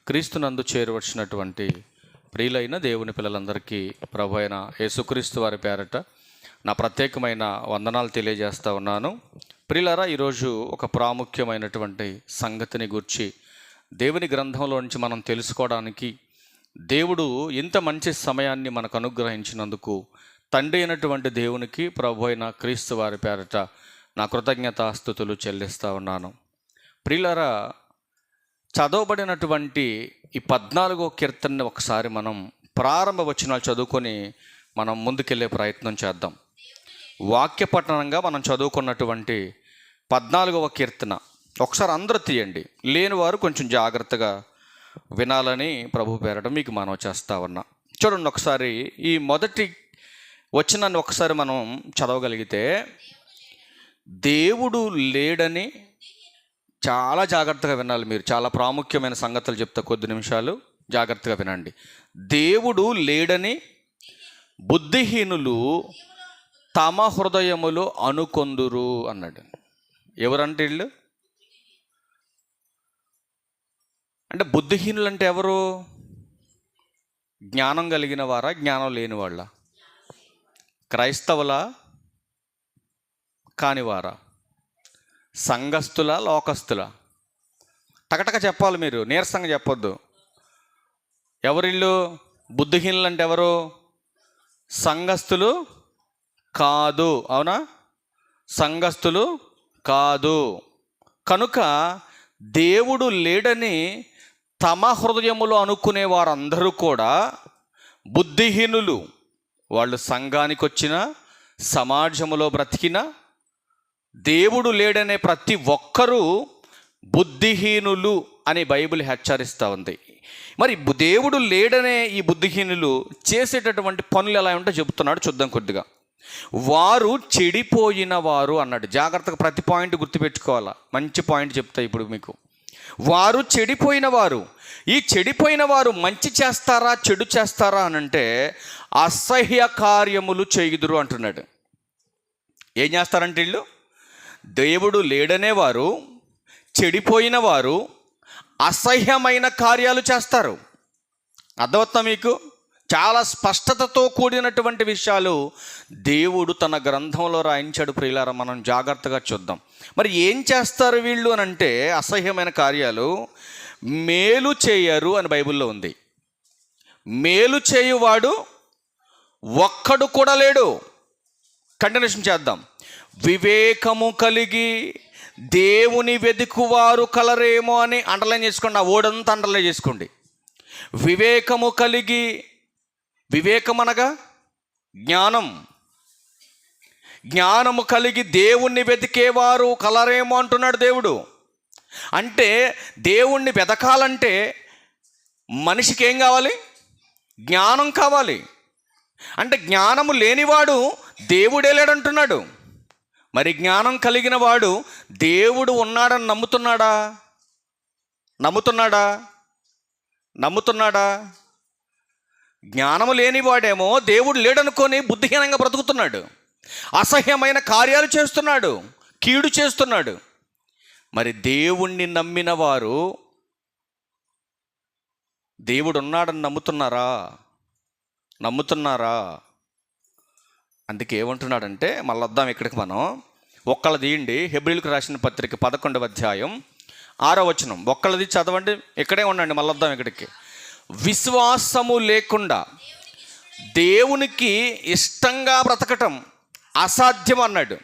క్రీస్తునందు చేరవచ్చినటువంటి ప్రియులైన దేవుని పిల్లలందరికీ ప్రభు అయిన యేసుక్రీస్తు వారి పేరట నా ప్రత్యేకమైన వందనాలు తెలియజేస్తూ ఉన్నాను. ప్రియులారా, ఈరోజు ఒక ప్రాముఖ్యమైనటువంటి సంగతిని గురించి దేవుని గ్రంథంలో నుంచి మనం తెలుసుకోవడానికి, దేవుడు ఇంత మంచి సమయాన్ని మనకు అనుగ్రహించినందుకు తండ్రి అయినటువంటి దేవునికి ప్రభు అయిన క్రీస్తు వారి పేరట నా కృతజ్ఞతాస్తుతులు చెల్లిస్తూ ఉన్నాను. ప్రియులారా, చదవబడినటువంటి ఈ 14వ కీర్తనని ఒకసారి మనం ప్రారంభ వచనాలు చదువుకొని మనం ముందుకెళ్ళే ప్రయత్నం చేద్దాం. వాక్య పఠనంగా మనం చదువుకున్నటువంటి 14వ కీర్తన ఒకసారి అందరూ తీయండి. లేని వారు కొంచెం జాగ్రత్తగా వినాలని ప్రభు పేరట మీకు మనం చేస్తా ఉన్నా. చూడండి, ఒకసారి ఈ మొదటి వచనాన్ని ఒకసారి మనం చదవగలిగితే, దేవుడు లేడని, చాలా జాగ్రత్తగా వినాలి మీరు, చాలా ప్రాముఖ్యమైన సంగతులు చెప్తా, కొద్ది నిమిషాలు జాగ్రత్తగా వినండి. దేవుడు లేడని బుద్ధిహీనులు తమ హృదయములు అనుకొందురు అన్నాడు. ఎవరంటే వీళ్ళు? అంటే బుద్ధిహీనులు అంటే ఎవరు? జ్ఞానం కలిగిన వారా, జ్ఞానం లేని వాళ్ళ? క్రైస్తవులా, కానివారా? సంఘస్థుల, లోకస్తుల? టకటక చెప్పాలి మీరు, నీరసంగా చెప్పొద్దు. ఎవరిళ్ళు బుద్ధిహీనులు అంటే ఎవరు? సంఘస్థులు కాదు, అవునా? సంఘస్థులు కాదు. కనుక దేవుడు లేడని తమ హృదయములో అనుకునే వారందరూ కూడా బుద్ధిహీనులు. వాళ్ళు సంఘానికి వచ్చిన, సమాజంలో బ్రతికిన, దేవుడు లేడనే ప్రతి ఒక్కరూ బుద్ధిహీనులు అని బైబిల్ హెచ్చరిస్తూ ఉంది. మరి దేవుడు లేడనే ఈ బుద్ధిహీనులు చేసేటటువంటి పనులు ఎలా ఉంటే చెబుతున్నాడు, చూద్దాం కొద్దిగా. వారు చెడిపోయిన వారు అన్నాడు. జాగ్రత్తగా ప్రతి పాయింట్ గుర్తుపెట్టుకోవాలా, మంచి పాయింట్ చెప్తా ఇప్పుడు మీకు. వారు చెడిపోయిన వారు. ఈ చెడిపోయిన వారు మంచి చేస్తారా, చెడు చేస్తారా అని అంటే అసహ్య కార్యములు చేయుదురు అంటున్నాడు. ఏం చేస్తారంటే వీళ్ళు? దేవుడు లేడనే వారు, చెడిపోయిన వారు అసహ్యమైన కార్యాలు చేస్తారు. అర్థమవుతా మీకు? చాలా స్పష్టతతో కూడినటువంటి విషయాలు దేవుడు తన గ్రంథంలో రాయించాడు. ప్రియులారా, మనం జాగ్రత్తగా చూద్దాం. మరి ఏం చేస్తారు వీళ్ళు అని అంటే, అసహ్యమైన కార్యాలు. మేలు చేయరు అని బైబిల్లో ఉంది. మేలు చేయువాడు ఒక్కడు కూడా లేడు. కంటిన్యూషన్ చేద్దాం. వివేకము కలిగి దేవుని వెదుకువారు కలరేమో అని అండర్లైన్ చేసుకోండి. ఆ ఓడంతా అండర్లైన్ చేసుకోండి. వివేకము కలిగి, వివేకం అనగా జ్ఞానం. జ్ఞానము కలిగి దేవుణ్ణి వెతికేవారు కలరేమో అంటున్నాడు దేవుడు. అంటే దేవుణ్ణి వెతకాలంటే మనిషికి ఏం కావాలి? జ్ఞానం కావాలి. అంటే జ్ఞానము లేనివాడు దేవుడే లేడంటున్నాడు. మరి జ్ఞానం కలిగిన వాడు దేవుడు ఉన్నాడని నమ్ముతున్నాడా? నమ్ముతున్నాడా? జ్ఞానము లేనివాడేమో దేవుడు లేడనుకొని బుద్ధిహీనంగా బ్రతుకుతున్నాడు, అసహ్యమైన కార్యాలు చేస్తున్నాడు, కీడు చేస్తున్నాడు. మరి దేవుణ్ణి నమ్మిన వారు దేవుడు ఉన్నాడని నమ్ముతున్నారా? అందుకే ఏమంటున్నాడంటే, మళ్ళీ వద్దాం ఇక్కడికి మనం. ఒక్కళ్ళ తీయండి, హెబ్రీయులకు రాసిన పత్రిక 11వ అధ్యాయం 6వ వచనం. ఒక్కళ్ళది చదవండి, ఇక్కడే ఉండండి, మళ్ళీ వద్దాం ఇక్కడికి. విశ్వాసము లేకుండా దేవునికి ఇష్టంగా బ్రతకటం అసాధ్యం అన్నాడు.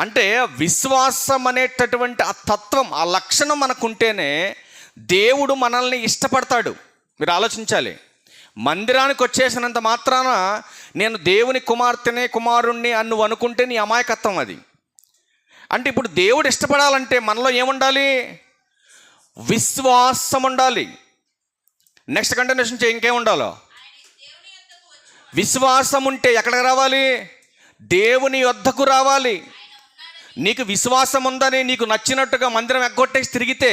అంటే విశ్వాసం అనేటటువంటి ఆ తత్వం, ఆ లక్షణం మనకుంటేనే దేవుడు మనల్ని ఇష్టపడతాడు. మీరు ఆలోచించాలి. మందిరానికి వచ్చేసినంత మాత్రాన నేను దేవుని కుమార్తెనే, కుమారుణ్ణి అని నువ్వు అనుకుంటే నీ అమాయకత్వం అది. అంటే ఇప్పుడు దేవుడు ఇష్టపడాలంటే మనలో ఏముండాలి? విశ్వాసం ఉండాలి. నెక్స్ట్ కంటిన్యూషన్ ఇంకేం ఉండాలో? విశ్వాసం ఉంటే ఎక్కడికి రావాలి? దేవుని యొద్దకు రావాలి. నీకు విశ్వాసం ఉందని నీకు నచ్చినట్టుగా మందిరం ఎగ్గొట్టేసి తిరిగితే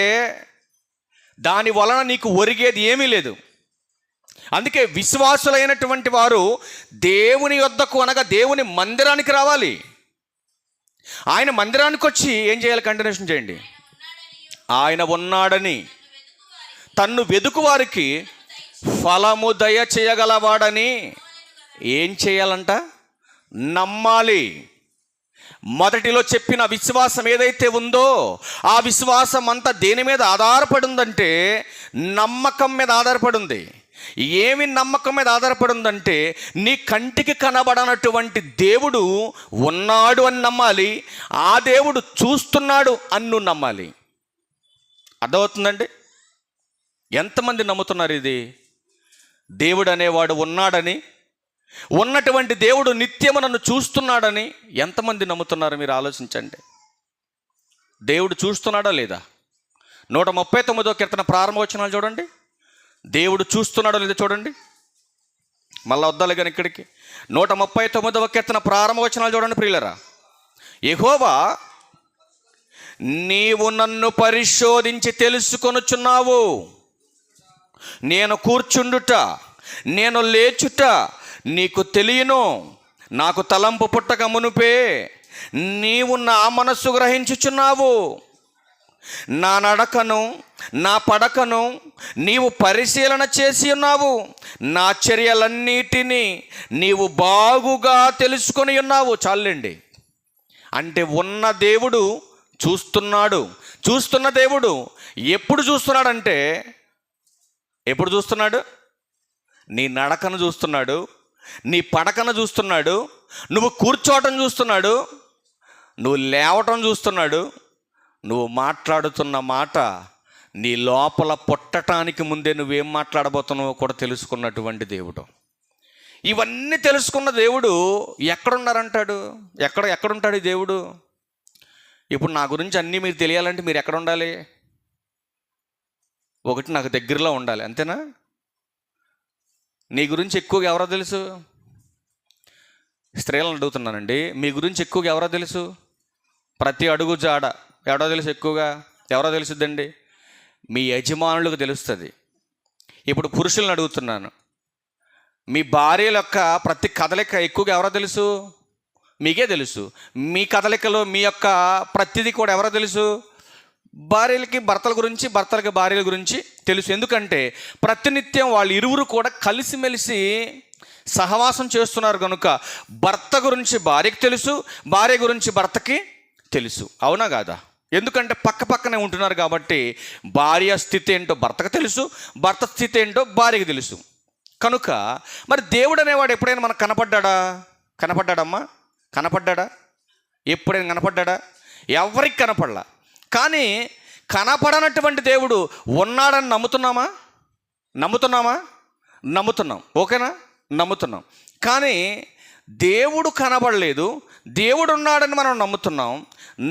దాని వలన నీకు ఒరిగేది ఏమీ లేదు. అందుకే విశ్వాసులైనటువంటి వారు దేవుని యొద్దకు, అనగా దేవుని మందిరానికి రావాలి. ఆయన మందిరానికి వచ్చి ఏం చేయాలి? కంటిన్యూషన్ చేయండి. ఆయన ఉన్నాడని తన్ను వెదుకు వారికి ఫలము దయ చేయగలవాడని ఏం చేయాలంట? నమ్మాలి. మొదటిలో చెప్పిన విశ్వాసం ఏదైతే ఉందో ఆ విశ్వాసం అంతా దేని మీద ఆధారపడి ఉందంటే నమ్మకం మీద ఆధారపడి ఉంది. ఏమి నమ్మకం మీద ఆధారపడి ఉందంటే నీ కంటికి కనబడనటువంటి దేవుడు ఉన్నాడు అని నమ్మాలి, ఆ దేవుడు చూస్తున్నాడు అని నువ్వు నమ్మాలి. అర్థమవుతుందండి? ఎంతమంది నమ్ముతున్నారు ఇది? దేవుడు అనేవాడు ఉన్నాడని, ఉన్నటువంటి దేవుడు నిత్యము నన్ను చూస్తున్నాడని ఎంతమంది నమ్ముతున్నారు? మీరు ఆలోచించండి. దేవుడు చూస్తున్నాడా లేదా? 139వ కీర్తన ప్రారంభ వచనాలు చూడండి. దేవుడు చూస్తున్నాడో లేదో చూడండి. మళ్ళా వద్దాలి కానీ ఇక్కడికి. 139వ కీర్తన ప్రారంభ వచనాలు చూడండి ప్రియులరా. యెహోవా, నీవు నన్ను పరిశోధించి తెలుసుకొనుచున్నావు. నేను కూర్చుండుట, నేను లేచుట నీకు తెలియను. నాకు తలంపు పుట్టక మునుపే నీవు నా మనస్సు గ్రహించుచున్నావు. నా నడకను నా పడకను నీవు పరిశీలన చేసి ఉన్నావు. నా చర్యలన్నిటినీ నీవు బాగుగా తెలుసుకొని ఉన్నావు. చాలండి. అంటే ఉన్న దేవుడు చూస్తున్నాడు. చూస్తున్న దేవుడు ఎప్పుడు చూస్తున్నాడంటే, ఎప్పుడు చూస్తున్నాడు? నీ నడకను చూస్తున్నాడు, నీ పడకను చూస్తున్నాడు, నువ్వు కూర్చోవటం చూస్తున్నాడు, నువ్వు లేవటం చూస్తున్నాడు, నువ్వు మాట్లాడుతున్న మాట నీ లోపల పుట్టడానికి ముందే నువ్వేం మాట్లాడబోతున్నావో కూడా తెలుసుకున్నటువంటి దేవుడు. ఇవన్నీ తెలుసుకున్న దేవుడు ఎక్కడున్నారంటాడు? ఎక్కడుంటాడు ఈ దేవుడు? ఇప్పుడు నా గురించి అన్నీ మీరు తెలియాలంటే మీరు ఎక్కడ ఉండాలి? ఒకటి, నాకు దగ్గరలో ఉండాలి. అంతేనా? నీ గురించి ఎక్కువగా ఎవరో తెలుసు? స్త్రీలను అడుగుతున్నానండి, మీ గురించి ఎక్కువగా ఎవరో తెలుసు? ప్రతి అడుగు జాడ ఎవరో తెలుసు? ఎక్కువగా ఎవరో తెలుసుద్దండి? మీ యజమానులకు తెలుస్తుంది. ఇప్పుడు పురుషులను అడుగుతున్నాను, మీ భార్యల యొక్క ప్రతి కదలిక ఎక్కువగా ఎవరో తెలుసు? మీకే తెలుసు. మీ కదలికలో మీ యొక్క ప్రతిదీ కూడా ఎవరో తెలుసు? భార్యలకి భర్తల గురించి, భర్తలకి భార్యల గురించి తెలుసు. ఎందుకంటే ప్రతినిత్యం వాళ్ళు ఇరువురు కూడా కలిసిమెలిసి సహవాసం చేస్తున్నారు కనుక భర్త గురించి భార్యకి తెలుసు, భార్య గురించి భర్తకి తెలుసు. అవునా కాదా? ఎందుకంటే పక్క పక్కనే ఉంటున్నారు కాబట్టి భార్య స్థితి ఏంటో భర్తకు తెలుసు, భర్త స్థితి ఏంటో భార్యకి తెలుసు. కనుక మరి దేవుడు అనేవాడు ఎప్పుడైనా మనకు కనపడ్డాడమ్మా? కనపడ్డా? ఎప్పుడైనా కనపడ్డా? ఎవరికి కనపడలా. కానీ కనపడనటువంటి దేవుడు ఉన్నాడని నమ్ముతున్నాం. ఓకేనా? నమ్ముతున్నాం. కానీ దేవుడు కనబడలేదు, దేవుడు ఉన్నాడని మనం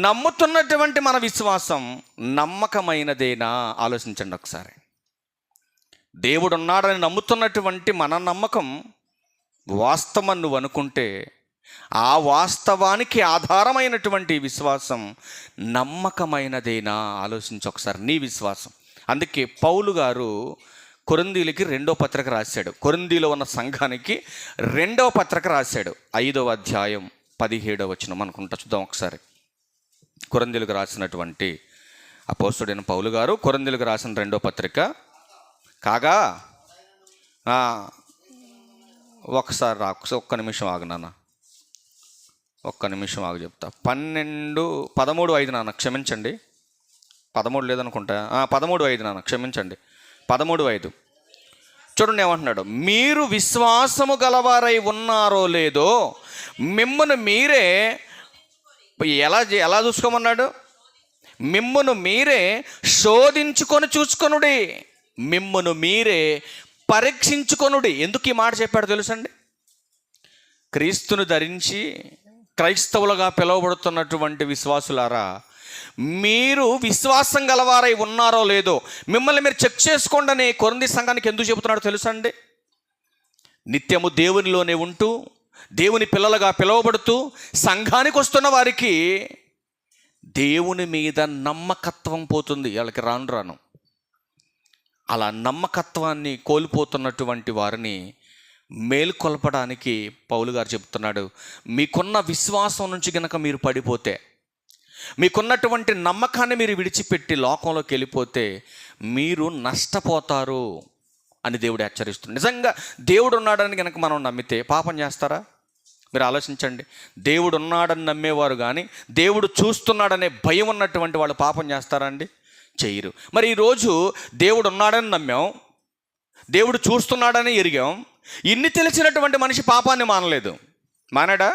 నమ్ముతున్నటువంటి మన విశ్వాసం నమ్మకమైనదేనా? ఆలోచించండి ఒకసారి. దేవుడు ఉన్నాడని నమ్ముతున్నటువంటి మన నమ్మకం వాస్తవం నువ్వు అనుకుంటే ఆ వాస్తవానికి ఆధారమైనటువంటి విశ్వాసం నమ్మకమైనదేనా? ఆలోచించి ఒకసారి నీ విశ్వాసం. అందుకే పౌలు గారు కొరింథీయులకి 2వ పత్రిక రాశాడు. కొరింథీలో ఉన్న సంఘానికి 2వ పత్రిక రాశాడు. 5వ అధ్యాయం 17వ వచనం అనుకుంటా, చూద్దాం ఒకసారి. కొరింథీయులకు రాసినటువంటి అపోస్తలుడైన పౌలు గారు కొరింథీయులకు రాసిన 2వ పత్రిక కాగా ఒకసారి ఒక్క నిమిషం ఆగు నాన్న, ఒక్క నిమిషం ఆగు చెప్తా. 13:5 నాన్న, క్షమించండి. 13 లేదనుకుంటా, 13:5 నాన్న, క్షమించండి. 13:5 చూడండి ఏమంటున్నాడు. మీరు విశ్వాసము గలవారై ఉన్నారో లేదో మిమ్మును మీరే ఎలా చూసుకోమన్నాడు? మిమ్మును మీరే శోధించుకొని చూసుకొనుడి, మిమ్మును మీరే పరీక్షించుకొనుడి. ఎందుకు ఈ మాట చెప్పాడు తెలుసండి? క్రీస్తును ధరించి క్రైస్తవులుగా పిలువబడుతున్నటువంటి విశ్వాసులారా, మీరు విశ్వాసం గలవారై ఉన్నారో లేదో మిమ్మల్ని మీరు చెక్ చేసుకోండి అని కొరింథీ సంఘానికి ఎందుకు చెబుతున్నాడో తెలుసా అండి? నిత్యము దేవునిలోనే ఉంటూ దేవుని పిల్లలుగా పిలువబడుతూ సంఘానికి వస్తున్న వారికి దేవుని మీద నమ్మకత్వం పోతుంది. వాళ్ళకి రాను అలా నమ్మకత్వాన్ని కోల్పోతున్నటువంటి వారిని మేల్కొల్పడానికి పౌలు గారు చెప్తున్నాడు, మీకున్న విశ్వాసం నుంచి గనక మీరు పడిపోతే, మీకున్నటువంటి నమ్మకాన్ని మీరు విడిచిపెట్టి లోకంలోకి వెళ్ళిపోతే మీరు నష్టపోతారు అని దేవుడు హెచ్చరిస్తున్నాడు. నిజంగా దేవుడు ఉన్నాడని కనుక మనం నమ్మితే పాపం చేస్తారా? మీరు ఆలోచించండి. దేవుడు ఉన్నాడని నమ్మేవారు కానీ దేవుడు చూస్తున్నాడనే భయం ఉన్నటువంటి వాళ్ళు పాపం చేస్తారా అండి? చెయ్యరు. మరి ఈరోజు దేవుడు ఉన్నాడని నమ్మాం, దేవుడు చూస్తున్నాడని ఎరిగాం, ఇన్ని తెలిసినటువంటి మనిషి పాపాన్ని మానలేదు. మానాడా?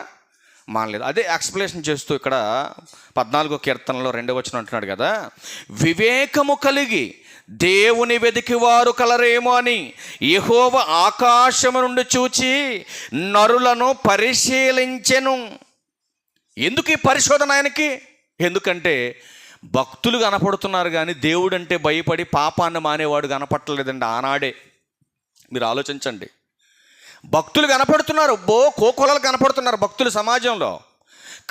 మానలేదు. అదే ఎక్స్ప్లెనేషన్ చేస్తూ ఇక్కడ 14వ కీర్తనలో 2వ వచనం అంటున్నాడు కదా, వివేకము కలిగి దేవుని వెదికివారు కలరేమో అని యెహోవా ఆకాశము నుండి చూచి నరులను పరిశీలించెను. ఎందుకు ఈ పరిశోధన ఆయనకి? ఎందుకంటే భక్తులు కనపడుతున్నారు కానీ దేవుడు అంటే భయపడి పాపాన్ని మానేవాడు కనపట్టలేదండి ఆనాడే. మీరు ఆలోచించండి. భక్తులు కనపడుతున్నారు, కోకొలలు కనపడుతున్నారు భక్తులు సమాజంలో,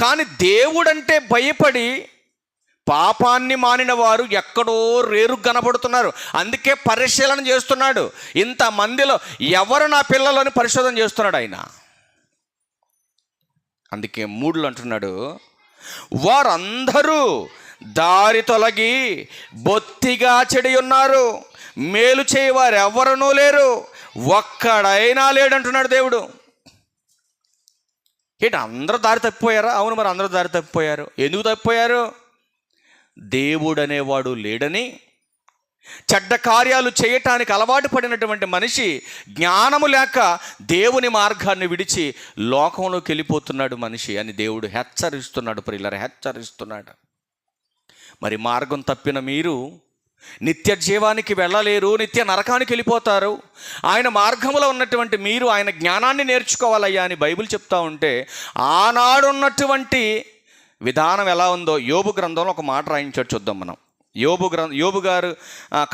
కానీ దేవుడంటే భయపడి పాపాన్ని మానిన వారు ఎక్కడో రేరు కనపడుతున్నారు. అందుకే పరిశీలన చేస్తున్నాడు. ఇంతమందిలో ఎవరు నా పిల్లలని పరిశోధన చేస్తున్నాడు ఆయన. అందుకే 3లో అంటున్నాడు, వారందరూ దారి తొలగి బొత్తిగా చెడి ఉన్నారు, మేలు చేయవారు ఎవరనూ లేరు, ఒక్కడైనా లేడంటున్నాడు దేవుడు. ఏంటి అందరూ దారి తప్పిపోయారా? అవును, మరి అందరూ దారి తప్పిపోయారు. ఎందుకు తప్పిపోయారు? దేవుడు అనేవాడు లేడని, చెడ్డ కార్యాలు చేయటానికి అలవాటు పడినటువంటి మనిషి జ్ఞానము లేక దేవుని మార్గాన్ని విడిచి లోకంలోకి వెళ్ళిపోతున్నాడు మనిషి అని దేవుడు హెచ్చరిస్తున్నాడు. ప్రియులారా, హెచ్చరిస్తున్నాడు. మరి మార్గం తప్పిన మీరు నిత్య జీవానికి వెళ్ళలేరు, నిత్య నరకానికి వెళ్ళిపోతారు. ఆయన మార్గంలో ఉన్నటువంటి మీరు ఆయన జ్ఞానాన్ని నేర్చుకోవాలయ్యా అని బైబిల్ చెప్తా ఉంటే, ఆనాడున్నటువంటి విధానం ఎలా ఉందో యోబు గ్రంథంలో ఒక మాట రాయించాడు. చూద్దాం మనం. యోబు గారు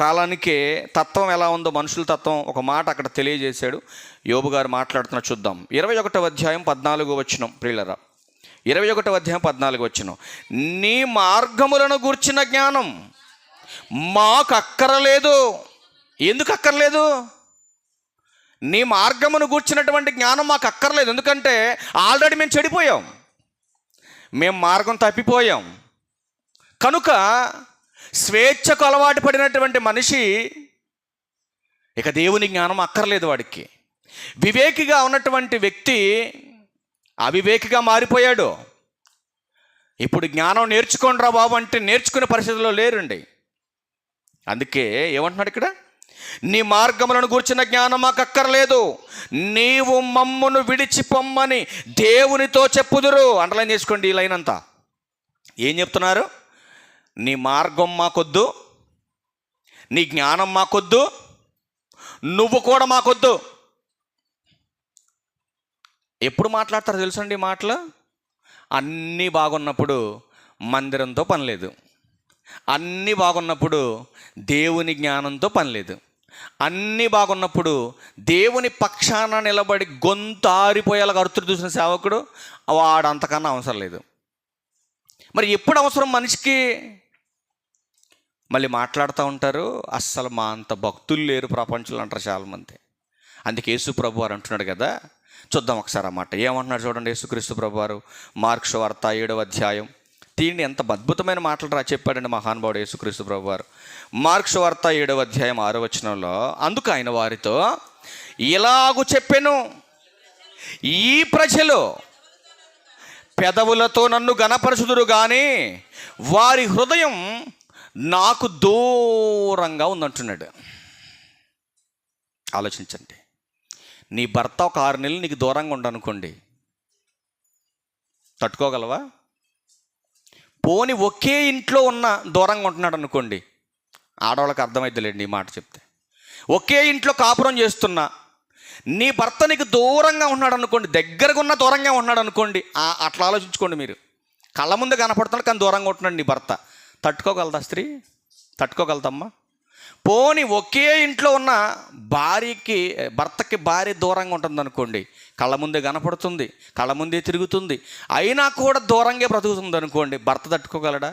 కాలానికే తత్వం ఎలా ఉందో, మనుషుల తత్వం ఒక మాట అక్కడ తెలియజేశాడు. యోబు గారు మాట్లాడుతున్నా చూద్దాం. 21వ అధ్యాయం 14వ వచనం. ప్రియులరా, 21వ అధ్యాయం 14వ వచనం, నీ మార్గములను గూర్చిన జ్ఞానం మాకు అక్కరలేదు. ఎందుకు అక్కర్లేదు? నీ మార్గమును గూర్చినటువంటి జ్ఞానం మాకు అక్కర్లేదు. ఎందుకంటే ఆల్రెడీ మేము చెడిపోయాం, మేము మార్గం తప్పిపోయాం. కనుక స్వేచ్ఛకు అలవాటు పడినటువంటి మనిషి ఇక దేవుని జ్ఞానం అక్కర్లేదు వాడికి. వివేకిగా ఉన్నటువంటి వ్యక్తి అవివేకిగా మారిపోయాడు. ఇప్పుడు జ్ఞానం నేర్చుకోండి రా బాబు అంటే నేర్చుకునే పరిస్థితుల్లో లేరండి. అందుకే ఏమంటున్నాడు ఇక్కడ, నీ మార్గములను గూర్చిన జ్ఞానం మాకు అక్కర్లేదు, నీవు మమ్మును విడిచిపొమ్మని దేవునితో చెప్పుదురు. అండర్లైన్ చేసుకోండి ఈ లైన్ అంతా. ఏం చెప్తున్నారు? నీ మార్గం మాకొద్దు, నీ జ్ఞానం మాకొద్దు, నువ్వు కూడా మాకొద్దు. ఎప్పుడు మాట్లాడతారో తెలుసండి ఈ మాటలు? అన్నీ బాగున్నప్పుడు మందిరంతో పని లేదు, అన్నీ బాగున్నప్పుడు దేవుని జ్ఞానంతో పని లేదు, అన్నీ బాగున్నప్పుడు దేవుని పక్షాన నిలబడి గొంతారిపోయేలాగా అరుతుడు చూసిన సేవకుడు వాడు అంతకన్నా అవసరం లేదు. మరి ఎప్పుడు అవసరం మనిషికి? మళ్ళీ మాట్లాడుతూ ఉంటారు, అస్సలు మా అంత భక్తులు లేరు ప్రపంచంలో అంటారు చాలామంది. అందుకే యేసు ప్రభు వారు అంటున్నాడు కదా, చూద్దాం ఒకసారి అన్నమాట. ఏమంటున్నాడు చూడండి యేసుక్రీస్తు ప్రభు వారు. మార్కు సువార్త 7వ అధ్యాయం. దీన్ని ఎంత అద్భుతమైన మాటలు చెప్పాడండి మహానుభావుడు యేసుక్రీస్తు ప్రభు వారు. మార్కు సువార్త 7వ అధ్యాయం 6వ వచనంలో, అందుకు ఆయన వారితో ఇలాగు చెప్పెను, ఈ ప్రజలు పెదవులతో నన్ను గణపరచుదురు కానీ వారి హృదయం నాకు దూరంగా ఉందంటున్నాడు. ఆలోచించండి. నీ భర్త ఒక 6 నెలలు నీకు దూరంగా ఉండనుకోండి, తట్టుకోగలవా? పోని ఒకే ఇంట్లో ఉన్న దూరంగా ఉంటున్నాడు అనుకోండి, ఆడవాళ్ళకి అర్థమైద్దిలేండి ఈ మాట చెప్తే. ఒకే ఇంట్లో కాపురం చేస్తున్నా నీ భర్త నీకు దూరంగా ఉన్నాడు అనుకోండి, దగ్గరగా ఉన్న దూరంగా ఉన్నాడు అనుకోండి, అట్లా ఆలోచించుకోండి మీరు. కళ్ళ ముందు కనపడుతున్నాడు కానీ దూరంగా ఉంటున్నాడు నీ భర్త. తట్టుకోగలదా స్త్రీ? తట్టుకోగలదమ్మా? పోని ఒకే ఇంట్లో ఉన్న భర్తకి భార్య దూరంగా ఉంటుంది అనుకోండి, కళ్ళ ముందే కనపడుతుంది, కళ్ళ ముందే తిరుగుతుంది, అయినా కూడా దూరంగా బ్రతుకుతుంది అనుకోండి, భర్త తట్టుకోగలడా?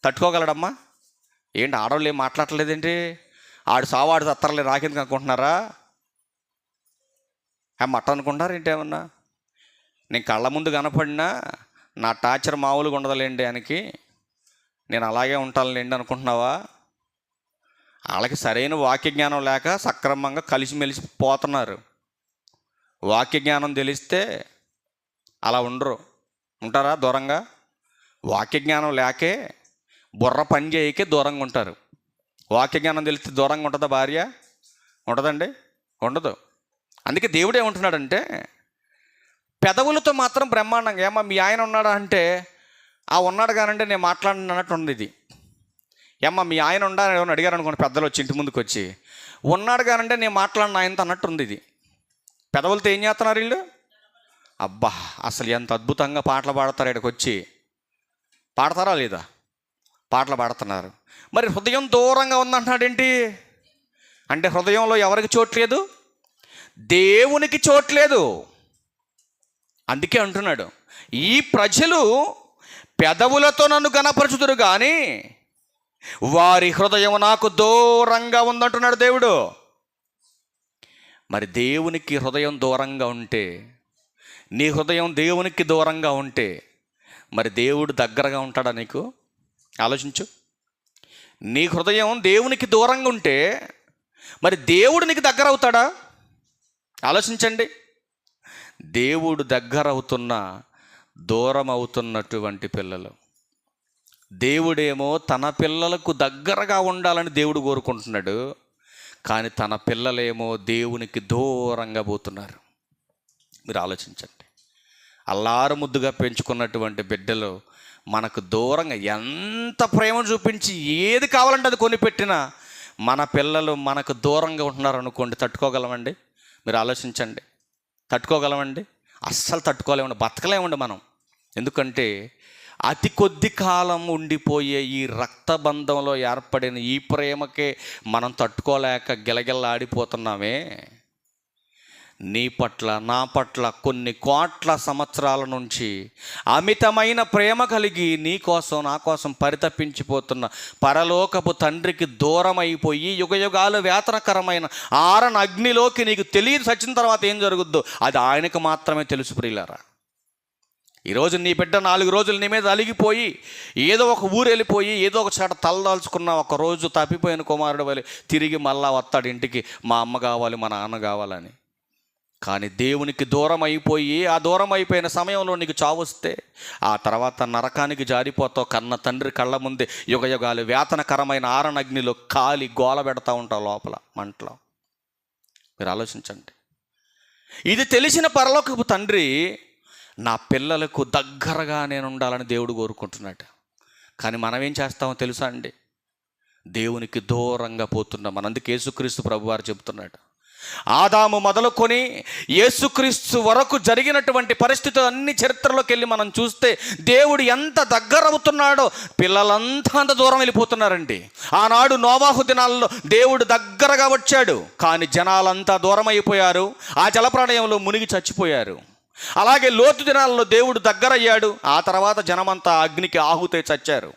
తట్టుకోగలడమ్మా? ఏంటి ఆడవాళ్ళు ఏం మాట్లాడలేదేంటి? ఆడు సావాడు తత్తరలే రాకెందుకు అనుకుంటున్నారా? మట్ట అనుకుంటున్నారు ఏంటి? ఏమన్నా నేను కళ్ళ ముందు కనపడినా నా టార్చర్ మామూలుగా ఉండదులేండి ఆయనకి, నేను అలాగే ఉంటానులేండి అనుకుంటున్నావా? వాళ్ళకి సరైన వాక్య జ్ఞానం లేక సక్రమంగా కలిసిమెలిసి పోతున్నారు. వాక్య జ్ఞానం తెలిస్తే అలా ఉండరు. ఉంటారా దూరంగా? వాక్య జ్ఞానం లేకే, బుర్ర పని చేయకే దూరంగా ఉంటారు. వాక్య జ్ఞానం తెలిస్తే దూరంగా ఉంటుందా భార్య? ఉండదండి, ఉండదు. అందుకే దేవుడు ఏమంటున్నాడంటే, పెదవులతో మాత్రం బ్రహ్మాండంగా, ఏమో మీ ఆయన ఉన్నాడా అంటే, ఉన్నాడు కానంటే నేను మాట్లాడినట్టు ఉంది. ఇది ఏమ్మా మీ ఆయన ఉండా ఏమని అడిగారు అనుకోండి, పెద్దలు వచ్చి ఇంటి ముందుకు వచ్చి, ఉన్నాడు కానంటే నేను మాట్లాడిన ఆయనతో అన్నట్టు ఉంది. ఇది పెదవులతో ఏం చేస్తున్నారు వీళ్ళు? అబ్బా అసలు ఎంత అద్భుతంగా పాటలు పాడతారు. ఇక్కడికి వచ్చి పాడతారా లేదా? పాటలు పాడుతున్నారు. మరి హృదయం దూరంగా ఉందంటున్నాడేంటి అంటే, హృదయంలో ఎవరికి చోట్లేదు? దేవునికి చోట్లేదు. అందుకే అంటున్నాడు, ఈ ప్రజలు పెదవులతో నన్ను గణపరచుదురు కానీ వారి హృదయం నాకు దూరంగా ఉందంటున్నాడు దేవుడు. మరి దేవునికి హృదయం దూరంగా ఉంటే, నీ హృదయం దేవునికి దూరంగా ఉంటే, మరి దేవుడు దగ్గరగా ఉంటాడా నీకు? ఆలోచించు. నీ హృదయం దేవునికి దూరంగా ఉంటే మరి దేవుడు నీకు దగ్గర అవుతాడా? ఆలోచించండి. దేవుడు దగ్గర అవుతున్నా దూరం అవుతున్నటువంటి పిల్లలు, దేవుడేమో తన పిల్లలకు దగ్గరగా ఉండాలని దేవుడు కోరుకుంటున్నాడు, కానీ తన పిల్లలేమో దేవునికి దూరంగా పోతున్నారు. మీరు ఆలోచించండి. అల్లారు ముద్దుగా పెంచుకున్నటువంటి బిడ్డలు మనకు దూరంగా ఎంత ప్రేమ చూపించి ఏది కావాలంటే అది కొనిపెట్టినా మన పిల్లలు మనకు దూరంగా ఉంటున్నారు అనుకోండి, తట్టుకోగలమండి? మీరు ఆలోచించండి. తట్టుకోగలమండి? అస్సలు తట్టుకోలేమండి, బతకలేమండి మనం. ఎందుకంటే అతి కొద్ది కాలం ఉండిపోయే ఈ రక్తబంధంలో ఏర్పడిన ఈ ప్రేమకే మనం తట్టుకోలేక గిలగిల్లాడిపోతున్నామే. నీ పట్ల నా పట్ల కొన్ని కోట్ల సంవత్సరాల నుంచి అమితమైన ప్రేమ కలిగి నీ కోసం నా కోసం పరితపించిపోతున్న పరలోకపు తండ్రికి దూరం అయిపోయి యుగయుగాలు వేతనకరమైన ఆరణ అగ్నిలోకి నీకు తెలియదు చచ్చిన తర్వాత ఏం జరుగుద్దో అది ఆయనకు మాత్రమే తెలుసు. ప్రియులారా, ఈరోజు నీ బిడ్డ 4 రోజులు నీ మీద అలిగిపోయి ఏదో ఒక ఊరు వెళ్ళిపోయి ఏదో ఒక చోట తలదాల్చుకున్న ఒక రోజు తప్పిపోయిన కుమారుడు వల్ల తిరిగి మళ్ళా వస్తాడు ఇంటికి, మా అమ్మ కావాలి మా నాన్న కావాలని. కానీ దేవునికి దూరం అయిపోయి ఆ దూరం అయిపోయిన సమయంలో నీకు చావు వస్తే ఆ తర్వాత నరకానికి జారిపోతావు. కన్న తండ్రి కళ్ళ ముందే యుగయుగాలు వేతనకరమైన ఆరణగ్నిలో కాలి గోల పెడతా ఉంటావు లోపల మంటలో. మీరు ఆలోచించండి. ఇది తెలిసిన పరలోకపు తండ్రి నా పిల్లలకు దగ్గరగా నేను ఉండాలని దేవుడు కోరుకుంటున్నాడు. కానీ మనం ఏం చేస్తామో తెలుసా అండి? దేవునికి దూరంగా పోతున్నాం. మన అందుకే యేసుక్రీస్తు ప్రభువారు చెబుతున్నాడు, ఆదాము మొదలుకొని యేసుక్రీస్తు వరకు జరిగినటువంటి పరిస్థితులు అన్ని చరిత్రలోకి వెళ్ళి మనం చూస్తే దేవుడు ఎంత దగ్గర అవుతున్నాడో పిల్లలంతా అంత దూరం వెళ్ళిపోతున్నారండి. ఆనాడు నోవాహు దినాల్లో దేవుడు దగ్గరగా వచ్చాడు, కానీ జనాలంతా దూరం అయిపోయారు, ఆ జలప్రళయంలో మునిగి చచ్చిపోయారు. అలాగే లోతు దినాల్లో దేవుడు దగ్గరయ్యాడు, ఆ తర్వాత జనమంతా అగ్నికి ఆహుతే చచ్చారు.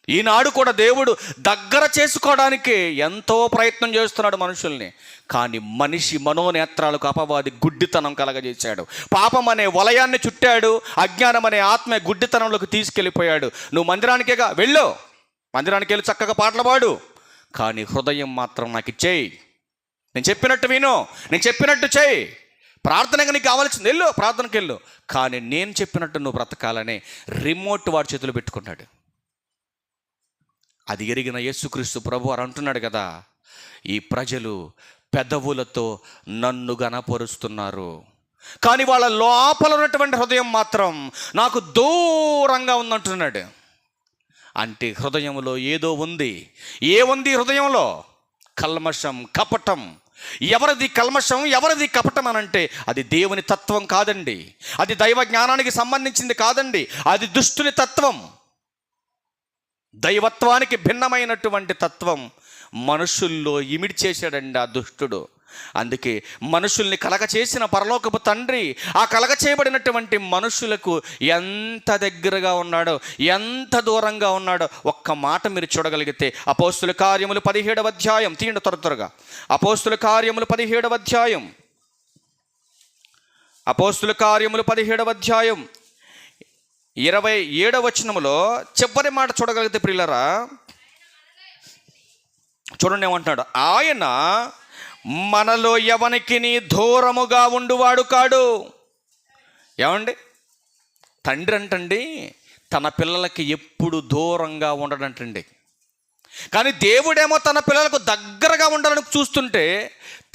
ఈనాడు కూడా దేవుడు దగ్గర చేసుకోవడానికి ఎంతో ప్రయత్నం చేస్తున్నాడు మనుషుల్ని. కానీ మనిషి మనోనేత్రాలకు అపవాది గుడ్డితనం కలగజేశాడు. పాపం అనే వలయాన్ని చుట్టాడు, అజ్ఞానం అనే ఆత్మ గుడ్డితనంలోకి తీసుకెళ్ళిపోయాడు. నువ్వు మందిరానికేగా వెళ్ళు, మందిరానికి వెళ్ళి చక్కగా పాటలు పాడు, కానీ హృదయం మాత్రం నాకు ఇచ్చేయి, నేను చెప్పినట్టు విను, నేను చెప్పినట్టు చేయి, ప్రార్థనగా నీకు కావాల్సింది వెళ్ళు, ప్రార్థనకి వెళ్ళు, కానీ నేను చెప్పినట్టు నువ్వు బ్రతకాలనే రిమోట్ వాడి చేతులు పెట్టుకున్నాడు. అది ఎరిగిన యేసుక్రీస్తు ప్రభు వారు అంటున్నాడు కదా, ఈ ప్రజలు పెదవులతో నన్ను గణపరుస్తున్నారు, కానీ వాళ్ళ లోపల ఉన్నటువంటి హృదయం మాత్రం నాకు దూరంగా ఉందంటున్నాడు. అంటే హృదయంలో ఏదో ఉంది. ఏముంది హృదయంలో? కల్మషం, కపటం. ఎవరిది కల్మషం, ఎవరిది కపటం అనంటే అది దేవుని తత్వం కాదండి, అది దైవ జ్ఞానానికి సంబంధించింది కాదండి, అది దుష్టుని తత్వం. దైవత్వానికి భిన్నమైనటువంటి తత్వం మనుషుల్లో ఇమిడి చేశాడండి ఆ దుష్టుడు. అందుకే మనుషుల్ని కలగ చేసిన పరలోకపు తండ్రి ఆ కలగ చేయబడినటువంటి మనుషులకు ఎంత దగ్గరగా ఉన్నాడో, ఎంత దూరంగా ఉన్నాడో ఒక్క మాట మీరు చూడగలిగితే అపోస్తుల కార్యములు 17వ అధ్యాయం తీయండి త్వరగా. అపోస్తుల కార్యములు 17వ అధ్యాయం, అపోస్తుల కార్యములు 17వ అధ్యాయం 27వ వచనములో చివరి మాట చూడగలిగితే ప్రియులరా, చూడండి ఏమంటున్నాడు, ఆయన మనలో ఎవనికి దూరముగా ఉండువాడు కాడు. ఏమండి, తండ్రి అంటండి తన పిల్లలకి ఎప్పుడు దూరంగా ఉండడంటండి. కానీ దేవుడేమో తన పిల్లలకు దగ్గరగా ఉండాలని చూస్తుంటే